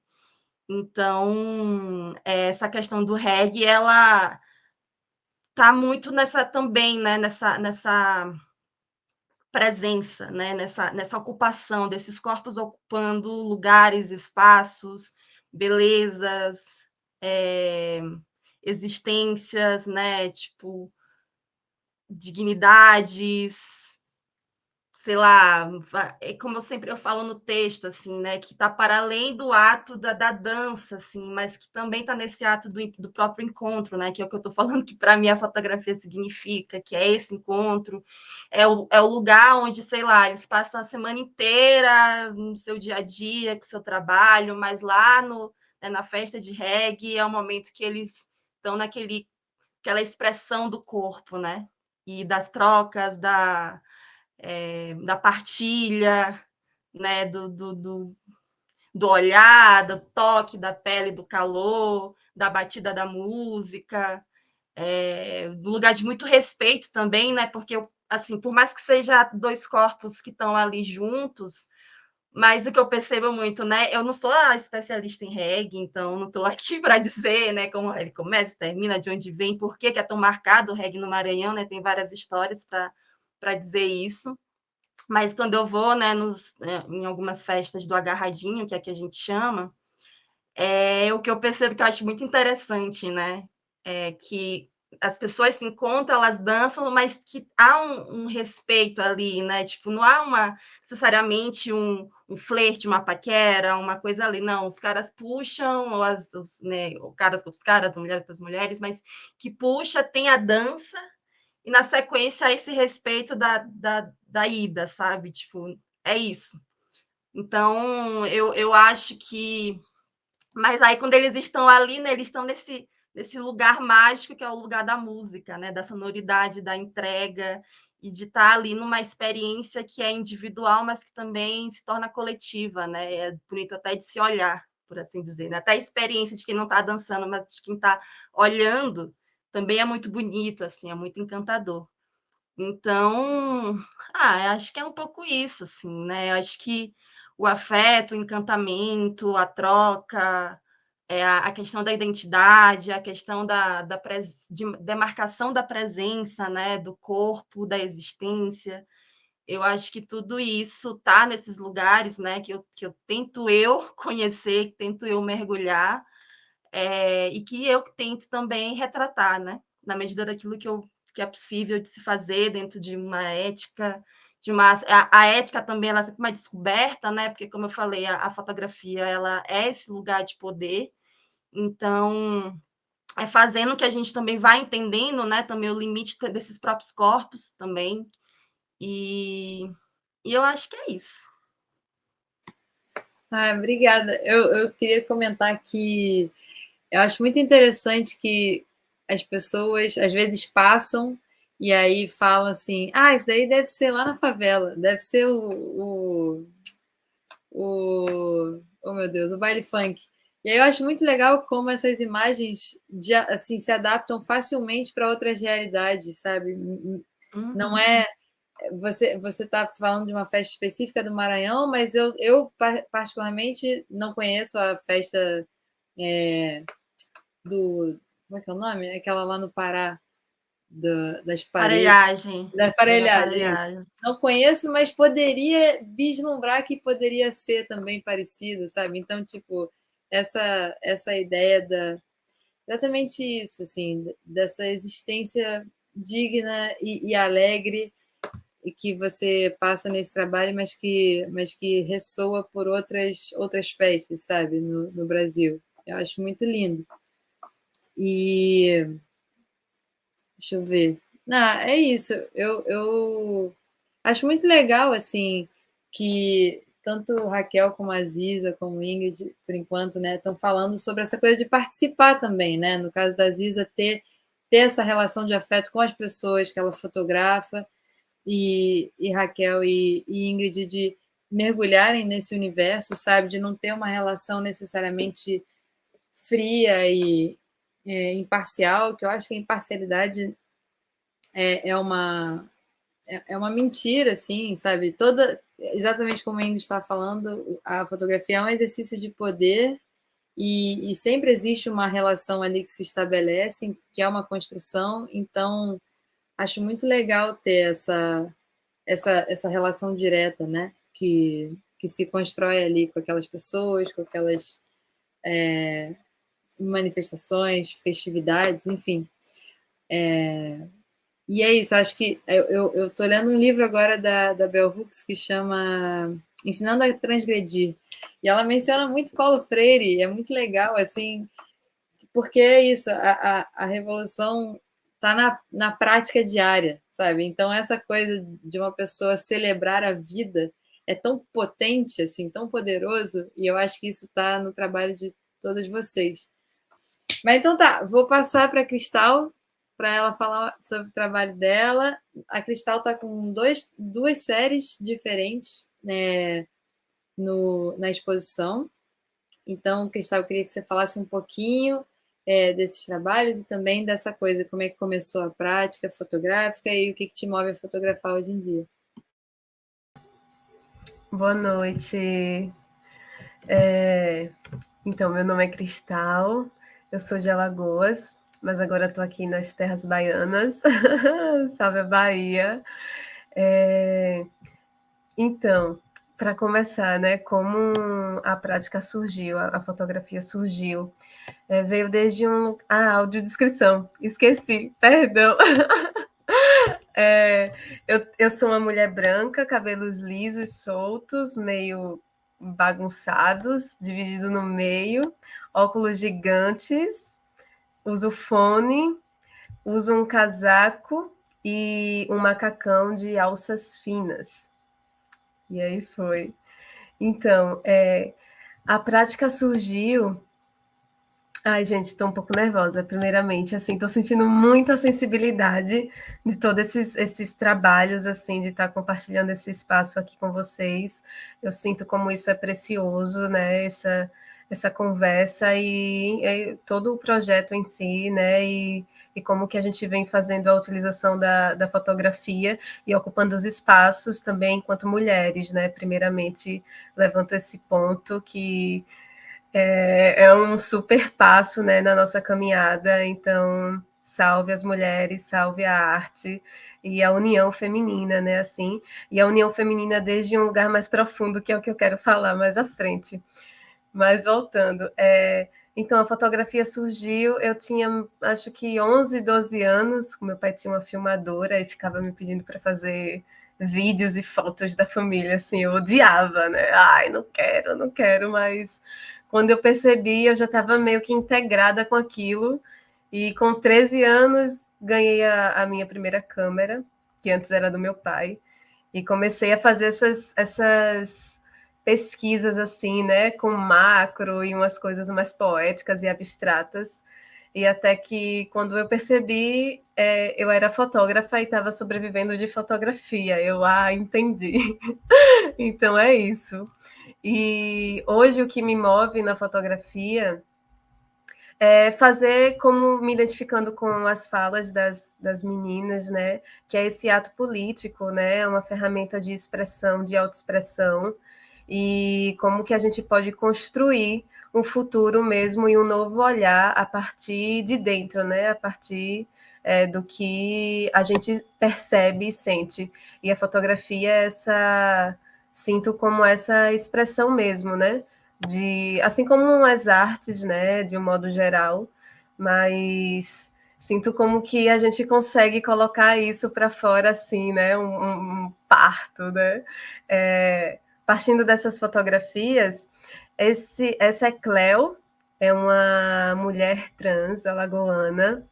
Então, essa questão do reggae, ela está muito nessa também, né? Nessa presença, né? Nessa ocupação desses corpos ocupando lugares, espaços, belezas, existências, né? Tipo, dignidades, sei lá, como eu falo no texto, assim, né, que está para além do ato da dança, assim, mas que também está nesse ato do próprio encontro, né, que é o que eu estou falando que para mim a fotografia significa, que é esse encontro, é o lugar onde, sei lá, eles passam a semana inteira no seu dia a dia, com o seu trabalho, mas lá na festa de reggae é o momento que eles estão aquela expressão do corpo, né, e das trocas, da partilha, né, do olhar, do toque, da pele, do calor, da batida da música, do lugar de muito respeito também, né, porque, assim, por mais que seja dois corpos que estão ali juntos, mas o que eu percebo muito, né, eu não sou a especialista em reggae, então não estou aqui para dizer, né, como ele começa, termina, de onde vem, por que é tão marcado o reggae no Maranhão, né, tem várias histórias para dizer isso. Mas quando eu vou, né, em algumas festas do agarradinho, que é que a gente chama, o que eu percebo que eu acho muito interessante, né, é que as pessoas se encontram, elas dançam, mas que há um respeito ali, né, tipo, não há necessariamente um flerte, uma paquera, uma coisa ali, não, os caras puxam, ou né, os caras, as mulheres com as mulheres, mas que puxa, tem a dança, e na sequência esse respeito da ida, sabe? Tipo, é isso. Então, eu acho que. Mas aí, quando eles estão ali, né, eles estão nesse lugar mágico que é o lugar da música, né? Da sonoridade, da entrega, e de estar ali numa experiência que é individual, mas que também se torna coletiva, né? É bonito até de se olhar, por assim dizer, né? Até a experiência de quem não está dançando, mas de quem está olhando, também é muito bonito, assim, é muito encantador. Então, acho que é um pouco isso, assim, né? Eu acho que o afeto, o encantamento, a troca, a questão da identidade, a questão de demarcação da presença, né? Do corpo, da existência. Eu acho que tudo isso está nesses lugares, né? Que eu tento conhecer, que tento mergulhar, e que eu tento também retratar, né? Na medida daquilo que é possível de se fazer dentro de uma ética, a ética também ela é sempre uma descoberta, né? Porque, como eu falei, a fotografia ela é esse lugar de poder, então é fazendo que a gente também vai entendendo, né? Também o limite desses próprios corpos também, e eu acho que é isso. Obrigada. Eu queria comentar que eu acho muito interessante que as pessoas às vezes passam e aí falam assim: isso daí deve ser lá na favela, deve ser oh meu Deus, o baile funk. E aí eu acho muito legal como essas imagens assim, se adaptam facilmente para outras realidades, sabe? Não é. Você está falando de uma festa específica do Maranhão, mas eu particularmente não conheço a festa do. Como é que é o nome? Aquela lá no Pará, das paredes. Aparelhagem. Da aparelhagem, isso. Não conheço, mas poderia vislumbrar que poderia ser também parecido, sabe? Então, tipo, essa ideia exatamente isso, assim, dessa existência digna e alegre e que você passa nesse trabalho, mas que ressoa por outras festas, sabe, no Brasil. Eu acho muito lindo. E deixa eu ver. Não, é isso. Eu acho muito legal, assim, que tanto Raquel como a Ziza, como Ingrid, por enquanto, né, estão falando sobre essa coisa de participar também, né? No caso da Ziza, ter essa relação de afeto com as pessoas que ela fotografa, e Raquel e Ingrid de mergulharem nesse universo, sabe? De não ter uma relação necessariamente fria imparcial, que eu acho que a imparcialidade é uma mentira, assim, sabe? Exatamente como a Ingrid está falando, a fotografia é um exercício de poder e sempre existe uma relação ali que se estabelece, que é uma construção. Então, acho muito legal ter essa relação direta, né? Que se constrói ali com aquelas pessoas, com aquelas manifestações, festividades, enfim. E é isso, acho que eu tô lendo um livro agora da Bell Hooks que chama Ensinando a Transgredir. E ela menciona muito Paulo Freire, é muito legal, assim, porque é isso, a revolução está na prática diária, sabe? Então, essa coisa de uma pessoa celebrar a vida é tão potente, assim, tão poderoso, e eu acho que isso está no trabalho de todas vocês. Mas então tá, vou passar para a Cristal para ela falar sobre o trabalho dela. A Cristal está com duas séries diferentes, né, na exposição. Então, Cristal, eu queria que você falasse um pouquinho desses trabalhos e também dessa coisa, como é que começou a prática fotográfica e o que te move a fotografar hoje em dia. Boa noite. Então, meu nome é Cristal, eu sou de Alagoas, mas agora estou aqui nas terras baianas. Salve a Bahia. Então, para começar, né, como a prática surgiu, a fotografia surgiu, veio desde audiodescrição, esqueci, perdão. Eu sou uma mulher branca, cabelos lisos, soltos, meio bagunçados, dividido no meio, óculos gigantes, uso fone, uso um casaco e um macacão de alças finas. E aí foi. Então, a prática surgiu. Ai, gente, estou um pouco nervosa, primeiramente, assim, estou sentindo muita sensibilidade de todos esses trabalhos, assim, de estar compartilhando esse espaço aqui com vocês. Eu sinto como isso é precioso, né, essa conversa e todo o projeto em si, né, e como que a gente vem fazendo a utilização da fotografia e ocupando os espaços também enquanto mulheres, né, primeiramente levanto esse ponto que é um super passo, né, na nossa caminhada. Então, salve as mulheres, salve a arte e a união feminina, né, assim. E a união feminina desde um lugar mais profundo, que é o que eu quero falar mais à frente. Mas voltando, então a fotografia surgiu, eu tinha acho que 11, 12 anos, meu pai tinha uma filmadora e ficava me pedindo para fazer vídeos e fotos da família, assim, eu odiava, né? Ai, não quero, mas quando eu percebi, eu já estava meio que integrada com aquilo, e com 13 anos ganhei a minha primeira câmera, que antes era do meu pai, e comecei a fazer essas pesquisas assim, né, com macro e umas coisas mais poéticas e abstratas, e até que quando eu percebi, eu era fotógrafa e estava sobrevivendo de fotografia, entendi. Então é isso. E hoje o que me move na fotografia é fazer como me identificando com as falas das meninas, né? Que é esse ato político, né? É uma ferramenta de expressão, de autoexpressão, e como que a gente pode construir um futuro mesmo e um novo olhar a partir de dentro, né? A partir do que a gente percebe e sente. E a fotografia é sinto como essa expressão mesmo, né? Assim como as artes, né, de um modo geral, mas sinto como que a gente consegue colocar isso para fora, assim, né, um parto, né, partindo dessas fotografias, essa é Cleo, é uma mulher trans alagoana.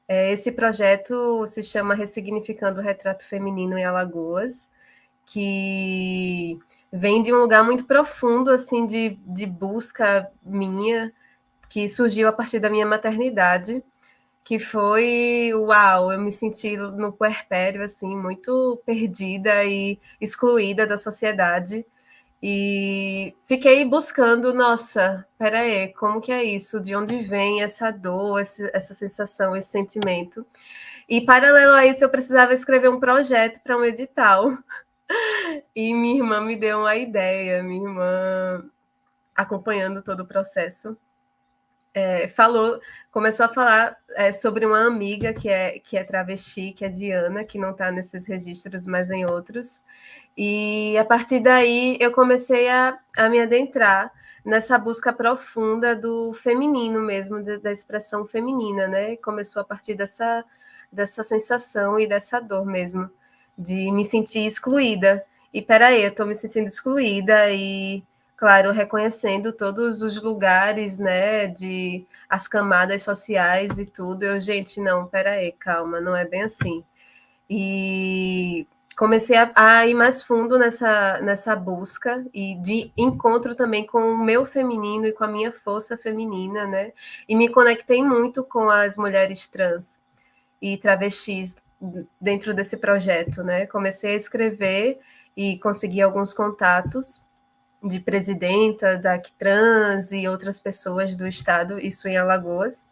Esse projeto se chama Ressignificando o Retrato Feminino em Alagoas, que vem de um lugar muito profundo, assim, de busca minha, que surgiu a partir da minha maternidade, que foi, uau, eu me senti no puerpério, assim, muito perdida e excluída da sociedade, E fiquei buscando, nossa, peraí, como que é isso? De onde vem essa dor, essa sensação, esse sentimento? E, paralelo a isso, eu precisava escrever um projeto para um edital. E minha irmã me deu uma ideia, minha irmã, acompanhando todo o processo, começou a falar sobre uma amiga que é travesti, que é Diana, que não está nesses registros, mas em outros. E a partir daí eu comecei a me adentrar nessa busca profunda do feminino mesmo, da expressão feminina, né? Começou a partir dessa sensação e dessa dor mesmo, de me sentir excluída. E peraí, eu estou me sentindo excluída e, claro, reconhecendo todos os lugares, né, de as camadas sociais e tudo. Eu, gente, não, peraí, calma, não é bem assim. E comecei a ir mais fundo nessa busca e de encontro também com o meu feminino e com a minha força feminina, né? E me conectei muito com as mulheres trans e travestis dentro desse projeto, né? Comecei a escrever e consegui alguns contatos de presidenta da Trans e outras pessoas do estado, isso em Alagoas.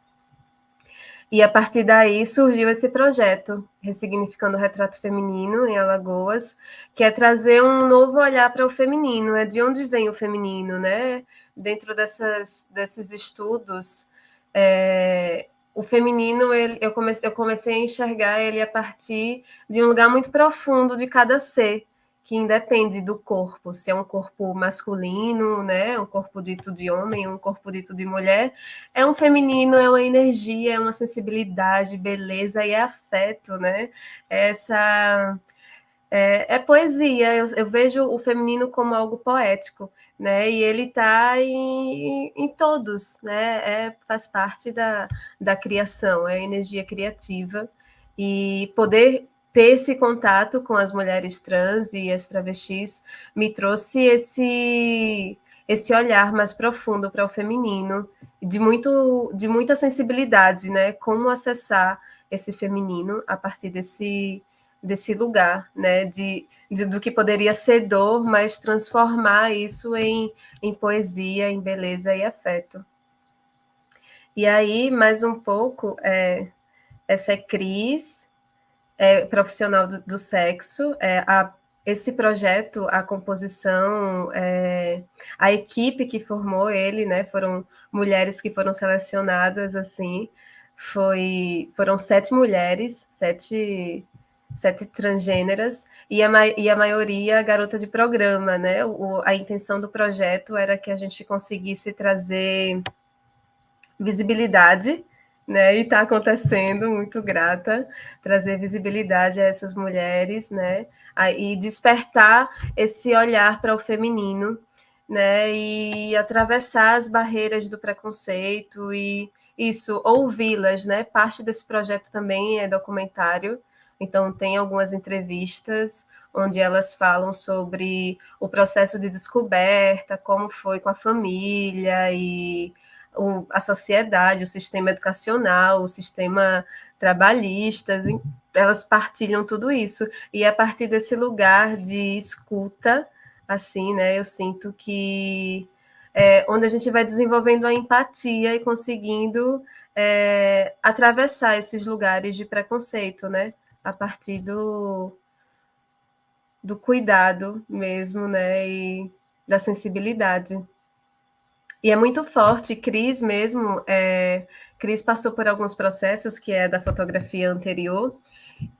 E a partir daí surgiu esse projeto, Ressignificando o Retrato Feminino em Alagoas, que é trazer um novo olhar para o feminino, é de onde vem o feminino, né? Dentro desses estudos, o feminino, eu comecei a enxergar ele a partir de um lugar muito profundo de cada ser, que independe do corpo, se é um corpo masculino, né, um corpo dito de homem, um corpo dito de mulher, é um feminino, é uma energia, é uma sensibilidade, beleza e é afeto, né? É poesia, eu vejo o feminino como algo poético, né? E ele está em todos, né? Faz parte da criação, é energia criativa. E poder ter esse contato com as mulheres trans e as travestis me trouxe esse olhar mais profundo para o feminino, de muita sensibilidade, né? Como acessar esse feminino a partir desse lugar, né? Do que poderia ser dor, mas transformar isso em poesia, em beleza e afeto. E aí, mais um pouco, essa é Cris, profissional do sexo, esse projeto, a composição, a equipe que formou ele, né, foram mulheres que foram selecionadas, assim, foram 7 mulheres, 7 transgêneras, e a maioria garota de programa, né? A intenção do projeto era que a gente conseguisse trazer visibilidade, né? E está acontecendo, muito grata, trazer visibilidade a essas mulheres, né? E despertar esse olhar para o feminino, né? E atravessar as barreiras do preconceito e isso, ouvi-las, né? Parte desse projeto também é documentário, então tem algumas entrevistas onde elas falam sobre o processo de descoberta, como foi com a família e a sociedade, o sistema educacional, o sistema trabalhista, elas partilham tudo isso. E a partir desse lugar de escuta, assim, né, eu sinto que onde a gente vai desenvolvendo a empatia e conseguindo atravessar esses lugares de preconceito, né, a partir do cuidado mesmo, né, e da sensibilidade. E é muito forte, Cris mesmo, Cris passou por alguns processos, que é da fotografia anterior,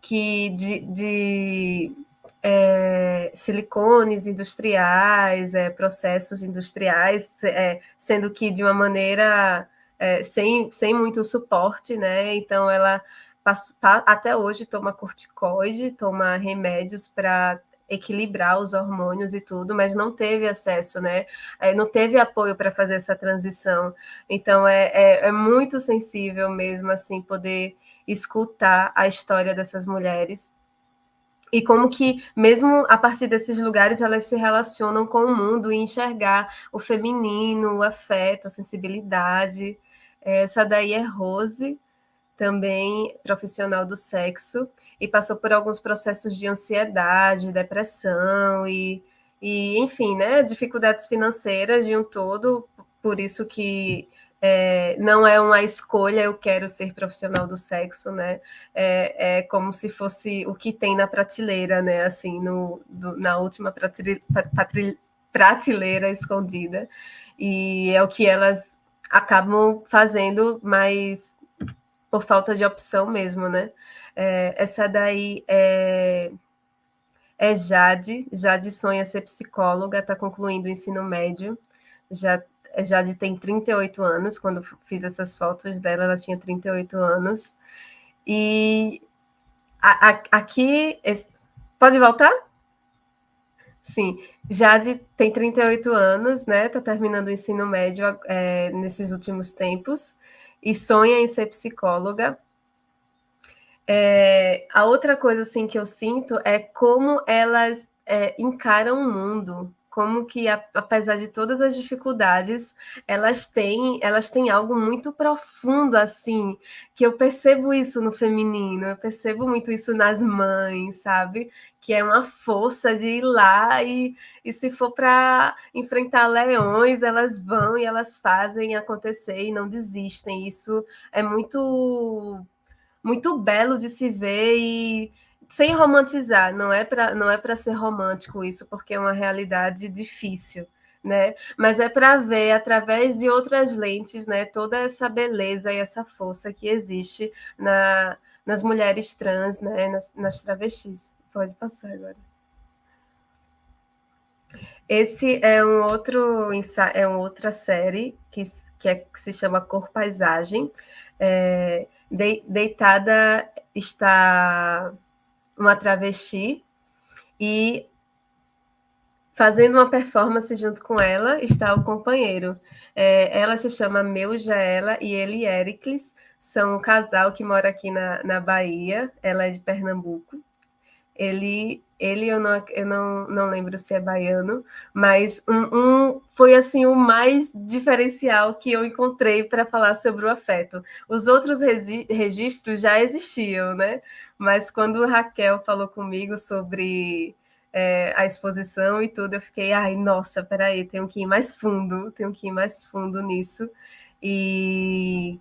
que de silicones industriais, processos industriais, sendo que de uma maneira sem muito suporte, né? Então ela até hoje toma corticoide, toma remédios para equilibrar os hormônios e tudo, mas não teve acesso, né? Não teve apoio para fazer essa transição. Então é muito sensível mesmo assim poder escutar a história dessas mulheres e como que, mesmo a partir desses lugares, elas se relacionam com o mundo e enxergar o feminino, o afeto, a sensibilidade. Essa daí é Rose, também profissional do sexo, e passou por alguns processos de ansiedade, depressão, e E, enfim, né, dificuldades financeiras de um todo, por isso que não é uma escolha, eu quero ser profissional do sexo, né? É como se fosse o que tem na prateleira, né? Assim, na última prateleira escondida. E é o que elas acabam fazendo, mas por falta de opção mesmo, né? Essa daí é Jade. Jade sonha ser psicóloga, está concluindo o ensino médio. Jade tem 38 anos. Quando fiz essas fotos dela, ela tinha 38 anos. E aqui... Pode voltar? Sim. Jade tem 38 anos, né? Está terminando o ensino médio nesses últimos tempos. E sonha em ser psicóloga. A outra coisa assim que eu sinto é como elas encaram o mundo, como que apesar de todas as dificuldades, elas têm algo muito profundo assim, que eu percebo isso no feminino, eu percebo muito isso nas mães, sabe? Que é uma força de ir lá e se for para enfrentar leões, elas vão e elas fazem acontecer e não desistem. Isso é muito belo de se ver e sem romantizar, não é para ser romântico isso, porque é uma realidade difícil, né? Mas é para ver através de outras lentes, né, toda essa beleza e essa força que existe nas mulheres trans, né, nas travestis. Pode passar agora. Esse é uma outra série que se chama Cor Paisagem. Deitada está uma travesti e fazendo uma performance junto com ela está o companheiro. Ela se chama Jaela e ele Ericles, são um casal que mora aqui na Bahia, ela é de Pernambuco. Ele eu não lembro se é baiano, mas foi assim o mais diferencial que eu encontrei para falar sobre o afeto. Os outros registros já existiam, né? Mas quando Raquel falou comigo sobre a exposição e tudo, eu fiquei, ai, nossa, peraí, tenho que ir mais fundo nisso. E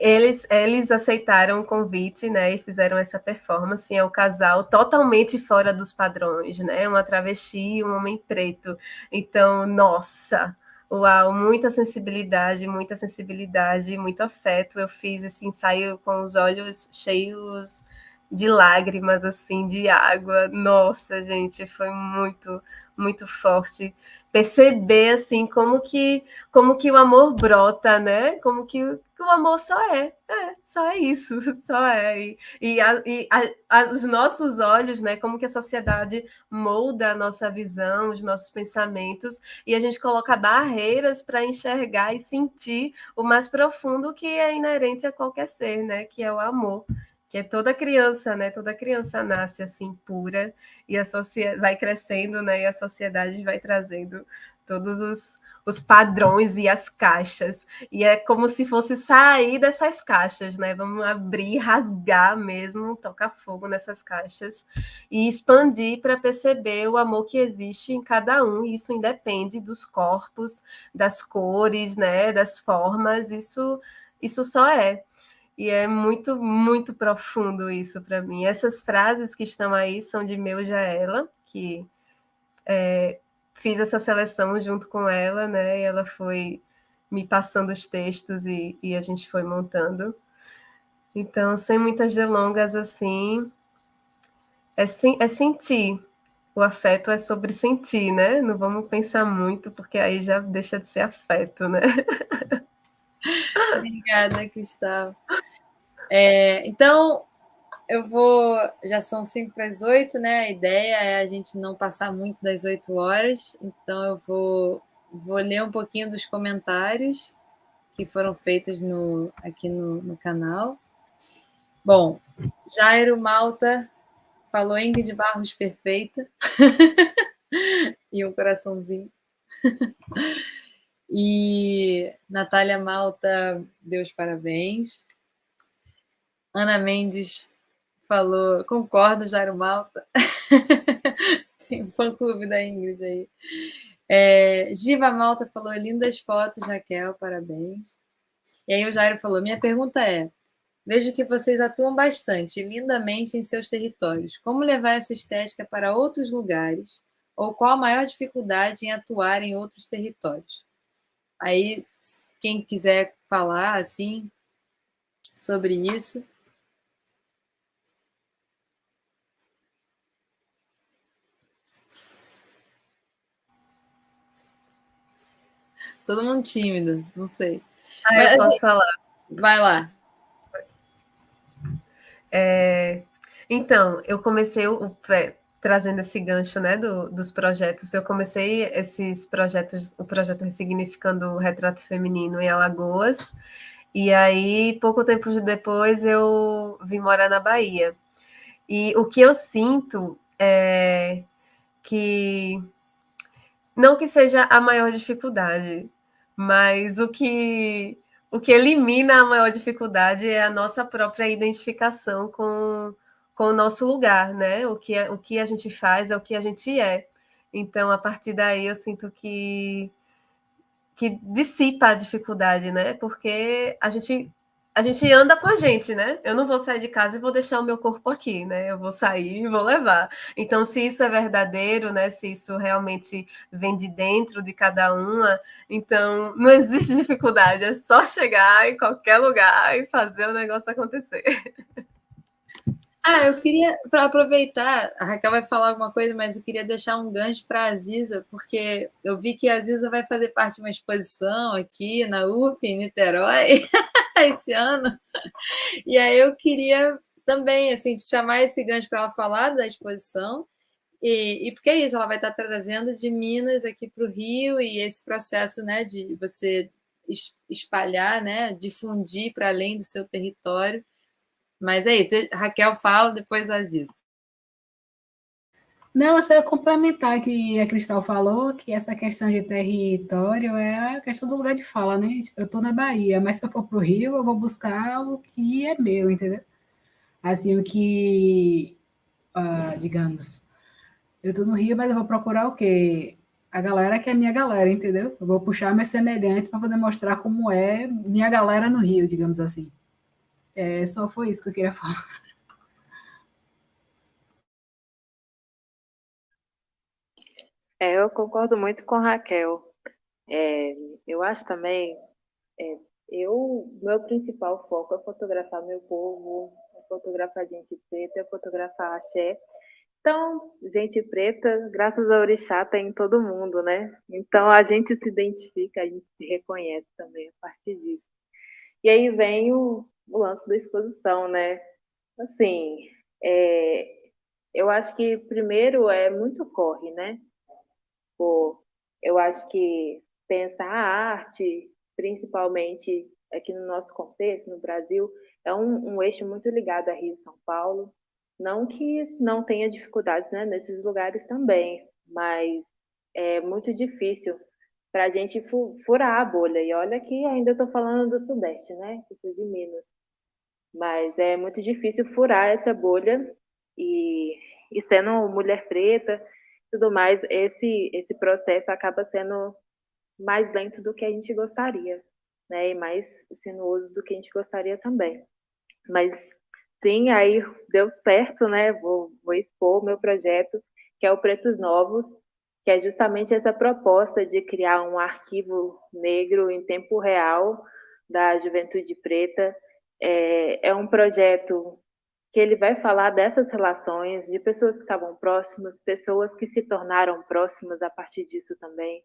eles aceitaram o convite, né, e fizeram essa performance. É um casal totalmente fora dos padrões, né, uma travesti e um homem preto. Então, nossa, uau, muita sensibilidade, muito afeto. Eu fiz esse ensaio com os olhos cheios de lágrimas, assim, de água. Nossa, gente, foi muito, muito forte. Perceber, assim, como que o amor brota, né? Como que o amor só é isso, só é. Os nossos olhos, né? Como que a sociedade molda a nossa visão, os nossos pensamentos, e a gente coloca barreiras para enxergar e sentir o mais profundo que é inerente a qualquer ser, né? Que é o amor. Que é toda criança, né? Toda criança nasce assim pura e a sociedade vai crescendo, né? E a sociedade vai trazendo todos os padrões e as caixas. E é como se fosse sair dessas caixas, né? Vamos abrir, rasgar mesmo, tocar fogo nessas caixas e expandir para perceber o amor que existe em cada um. E isso independe dos corpos, das cores, né? Das formas. Isso só é. E é muito, muito profundo isso para mim. Essas frases que estão aí são de Jaela, que fiz essa seleção junto com ela, né? E ela foi me passando os textos e a gente foi montando. Então, sem muitas delongas, assim, é sentir. O afeto é sobre sentir, né? Não vamos pensar muito, porque aí já deixa de ser afeto, né? Obrigada, Cristal. Então, já são 5 para as 8, né? A ideia é a gente não passar muito das 8 horas, então eu vou ler um pouquinho dos comentários que foram feitos aqui no canal. Bom, Jairo Malta falou Ingrid Barros perfeita e um coraçãozinho. E Natália Malta deu os parabéns. Ana Mendes falou, concordo, Jairo Malta. Tem um fã-clube da Ingrid aí. Giva Malta falou, lindas fotos, Raquel, parabéns. E aí o Jairo falou, minha pergunta é, vejo que vocês atuam bastante e lindamente em seus territórios. Como levar essa estética para outros lugares? Ou qual a maior dificuldade em atuar em outros territórios? Aí, quem quiser falar, assim, sobre isso. Todo mundo tímido, não sei. Eu posso falar. Vai lá. Então, eu comecei trazendo esse gancho, né, dos projetos. Eu comecei esses projetos, o projeto Ressignificando o Retrato Feminino em Alagoas, e aí, pouco tempo depois, eu vim morar na Bahia. E o que eu sinto é que, não que seja a maior dificuldade, mas o que elimina a maior dificuldade é a nossa própria identificação com o nosso lugar, né? O que a gente faz é o que a gente é. Então, a partir daí, eu sinto que dissipa a dificuldade, né? Porque a gente anda com a gente, né? Eu não vou sair de casa e vou deixar o meu corpo aqui, né? Eu vou sair e vou levar. Então, se isso é verdadeiro, né? Se isso realmente vem de dentro de cada uma, então não existe dificuldade, é só chegar em qualquer lugar e fazer o negócio acontecer. Eu queria aproveitar, a Raquel vai falar alguma coisa, mas eu queria deixar um gancho para a Aziza, porque eu vi que a Aziza vai fazer parte de uma exposição aqui na UF, em Niterói, esse ano. E aí eu queria também, assim, te chamar esse gancho para ela falar da exposição. E porque é isso, ela vai estar trazendo de Minas aqui para o Rio e esse processo, né, de você espalhar, né, difundir para além do seu território. Mas é isso, Raquel fala, depois a Aziza. Não, eu só ia complementar que a Cristal falou que essa questão de território é a questão do lugar de fala, né? Eu estou na Bahia, mas se eu for para o Rio, eu vou buscar o que é meu, entendeu? Assim, o que, digamos, eu estou no Rio, mas eu vou procurar o quê? A galera que é minha galera, entendeu? Eu vou puxar meus semelhantes para poder mostrar como é minha galera no Rio, digamos assim. Só foi isso que eu queria falar. Eu concordo muito com a Raquel. Eu acho também, meu principal foco é fotografar meu povo, é fotografar gente preta, é fotografar axé. Então, gente preta, graças a orixá, tem em todo mundo, né? Então, a gente se identifica, a gente se reconhece também a partir disso. E aí vem o lance da exposição, né? Assim, eu acho que primeiro é muito corre, né? Eu acho que pensar a arte, principalmente aqui no nosso contexto, no Brasil, é um eixo muito ligado a Rio e São Paulo. Não que não tenha dificuldades, né, nesses lugares também, mas é muito difícil para a gente furar a bolha. E olha que ainda estou falando do Sudeste, né? Eu sou de Minas. Mas é muito difícil furar essa bolha e sendo mulher preta, tudo mais, esse processo acaba sendo mais lento do que a gente gostaria, né? E mais sinuoso do que a gente gostaria também. Mas sim, aí deu certo, né? Vou expor o meu projeto, que é o Pretos Novos, que é justamente essa proposta de criar um arquivo negro em tempo real da juventude preta. É um projeto que ele vai falar dessas relações, de pessoas que estavam próximas, pessoas que se tornaram próximas a partir disso também,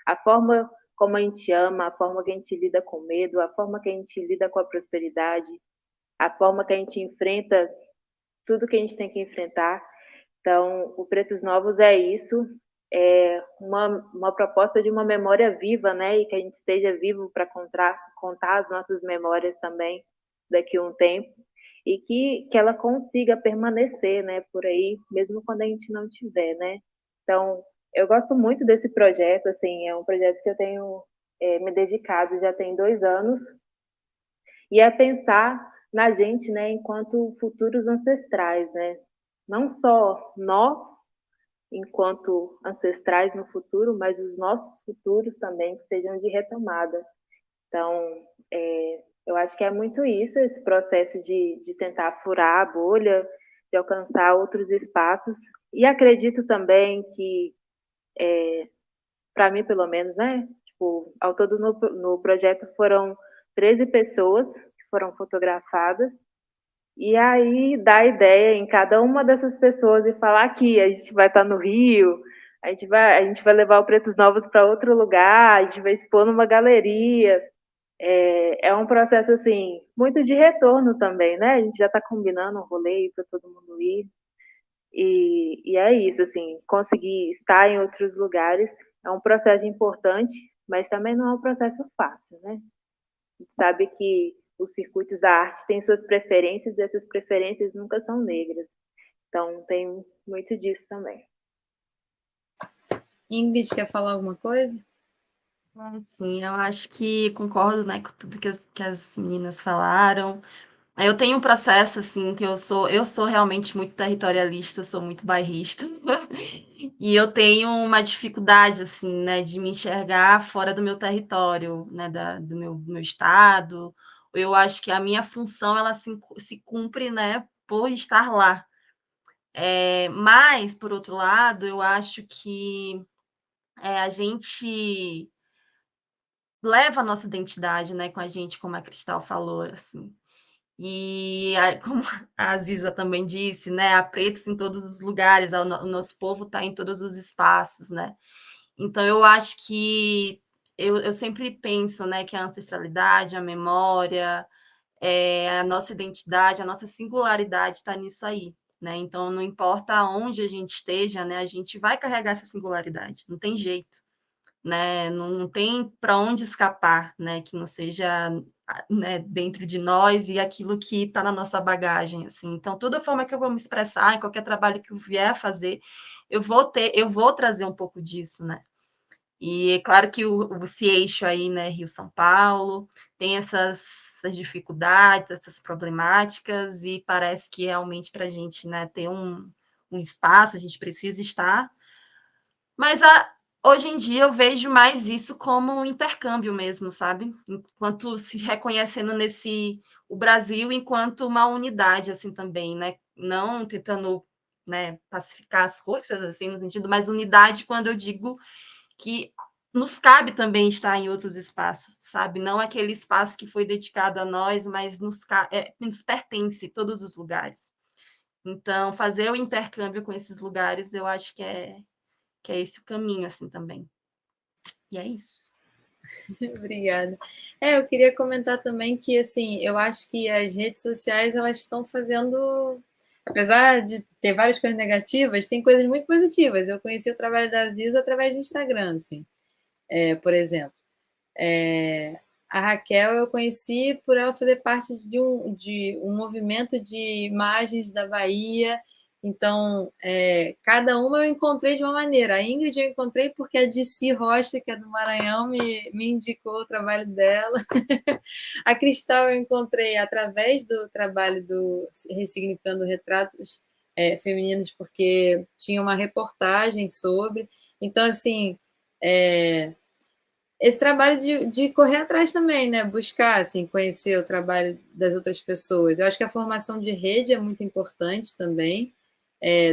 a forma como a gente ama, a forma que a gente lida com medo, a forma que a gente lida com a prosperidade, a forma que a gente enfrenta tudo que a gente tem que enfrentar. Então, o Pretos Novos é isso, é uma proposta de uma memória viva, né? E que a gente esteja vivo para contar as nossas memórias também daqui a um tempo e que ela consiga permanecer, né? Por aí, mesmo quando a gente não tiver, né? Então, eu gosto muito desse projeto, assim, é um projeto que eu tenho me dedicado já tem 2 anos e é pensar na gente, né? Enquanto futuros ancestrais, né? Não só nós enquanto ancestrais no futuro, mas os nossos futuros também que sejam de retomada. Então, eu acho que é muito isso, esse processo de tentar furar a bolha, de alcançar outros espaços. E acredito também que, para mim, pelo menos, né? Tipo, ao todo no projeto foram 13 pessoas que foram fotografadas. E aí dá a ideia em cada uma dessas pessoas e falar aqui, a gente vai estar no Rio, a gente vai levar o Pretos Novos para outro lugar, a gente vai expor numa galeria. É um processo, assim, muito de retorno também, né? A gente já está combinando um rolê para todo mundo ir. E é isso, assim, conseguir estar em outros lugares é um processo importante, mas também não é um processo fácil, né? A gente sabe que os circuitos da arte têm suas preferências e essas preferências nunca são negras. Então, tem muito disso também. Ingrid, quer falar alguma coisa? Sim, eu acho que concordo, né, com tudo que as meninas falaram. Eu tenho um processo, assim, que eu sou realmente muito territorialista, sou muito bairrista. E eu tenho uma dificuldade, assim, né, de me enxergar fora do meu território, né, do meu estado. Eu acho que a minha função, ela se cumpre, né, por estar lá. Mas, por outro lado, eu acho que a gente leva a nossa identidade, né, com a gente, como a Cristal falou, assim. E como a Aziza também disse, né, há pretos em todos os lugares, o nosso povo está em todos os espaços, né? Então eu acho que eu sempre penso, né, que a ancestralidade, a memória, a nossa identidade, a nossa singularidade está nisso aí, né? Então não importa onde a gente esteja, né, a gente vai carregar essa singularidade, não tem jeito, né? Não tem para onde escapar, né? Que não seja, né, dentro de nós e aquilo que está na nossa bagagem, assim. Então, toda forma que eu vou me expressar, em qualquer trabalho que eu vier a fazer, eu vou trazer um pouco disso, né? E é claro que esse eixo aí, né, Rio-São Paulo, tem essas dificuldades, essas problemáticas, e parece que realmente para a gente, né, ter um espaço, a gente precisa estar, mas hoje em dia eu vejo mais isso como um intercâmbio mesmo, sabe? Enquanto se reconhecendo o Brasil enquanto uma unidade, assim, também, né? Não tentando, né, pacificar as forças, assim, no sentido, mas unidade quando eu digo que nos cabe também estar em outros espaços, sabe? Não aquele espaço que foi dedicado a nós, mas nos pertence todos os lugares. Então, fazer o intercâmbio com esses lugares, eu acho que é esse o caminho, assim, também. E é isso. Obrigada. Eu queria comentar também que, assim, eu acho que as redes sociais, elas estão fazendo, apesar de ter várias coisas negativas, tem coisas muito positivas. Eu conheci o trabalho da Aziza através do Instagram, assim, por exemplo. A Raquel eu conheci por ela fazer parte de um movimento de imagens da Bahia. Então, cada uma eu encontrei de uma maneira. A Ingrid eu encontrei porque a Dici Rocha, que é do Maranhão, me indicou o trabalho dela. A Cristal eu encontrei através do trabalho do Ressignificando Retratos Femininos, porque tinha uma reportagem sobre. Então, assim, esse trabalho de correr atrás também, né? Buscar, assim, conhecer o trabalho das outras pessoas. Eu acho que a formação de rede é muito importante também,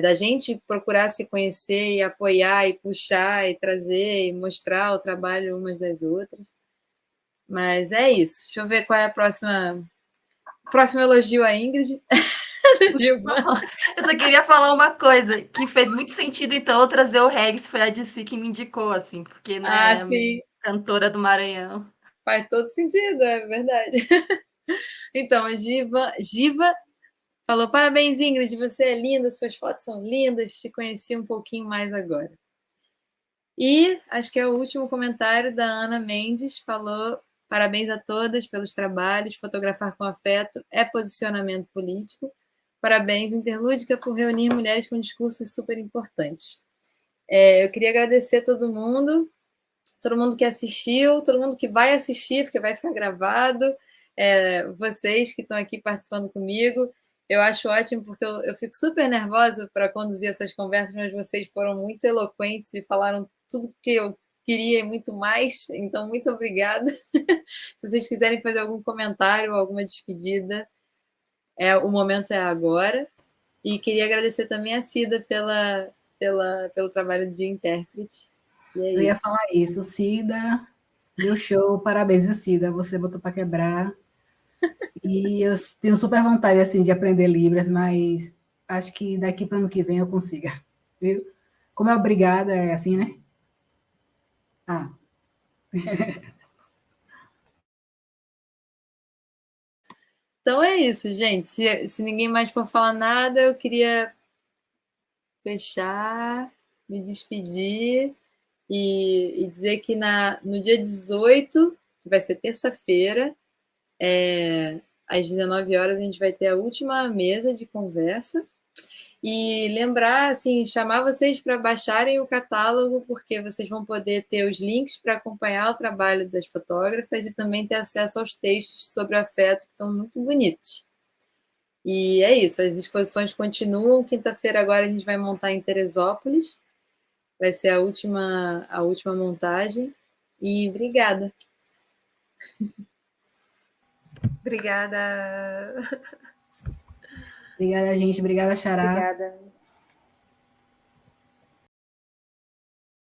da gente procurar se conhecer e apoiar e puxar e trazer e mostrar o trabalho umas das outras. Mas é isso. Deixa eu ver qual é a próxima. Próximo elogio à Ingrid. Gilvan. Eu só queria falar uma coisa que fez muito sentido, então, eu trazer o Regis, foi a DC que me indicou, assim, porque, Ah, né, sim. cantora do Maranhão. Faz todo sentido, é verdade. Então, a Giva falou: parabéns, Ingrid, você é linda, suas fotos são lindas, te conheci um pouquinho mais agora. E acho que é o último comentário da Ana Mendes, falou: parabéns a todas pelos trabalhos, fotografar com afeto é posicionamento político. Parabéns, Interlúdica, por reunir mulheres com discursos super importantes. Eu queria agradecer a todo mundo que assistiu, todo mundo que vai assistir, porque vai ficar gravado, vocês que estão aqui participando comigo. Eu acho ótimo, porque eu fico super nervosa para conduzir essas conversas, mas vocês foram muito eloquentes e falaram tudo que eu queria e muito mais. Então, muito obrigada. Se vocês quiserem fazer algum comentário, alguma despedida, o momento é agora. E queria agradecer também a Cida pelo trabalho de intérprete. E é Eu ia isso. falar isso. Cida, deu show. Parabéns, viu, Cida? Você botou para quebrar. E eu tenho super vontade, assim, de aprender Libras, mas acho que daqui para ano que vem eu consiga. Viu? Como é obrigada, é assim, né? Ah, Então é isso, gente. Se ninguém mais for falar nada, eu queria fechar, me despedir e dizer que no dia 18, que vai ser terça-feira, às 19 horas, a gente vai ter a última mesa de conversa. E lembrar, assim, chamar vocês para baixarem o catálogo, porque vocês vão poder ter os links para acompanhar o trabalho das fotógrafas e também ter acesso aos textos sobre o afeto, que estão muito bonitos. E é isso, as exposições continuam. Quinta-feira agora a gente vai montar em Teresópolis. Vai ser a última montagem. E obrigada. Obrigada. obrigada, gente. Obrigada, Xará. Obrigada.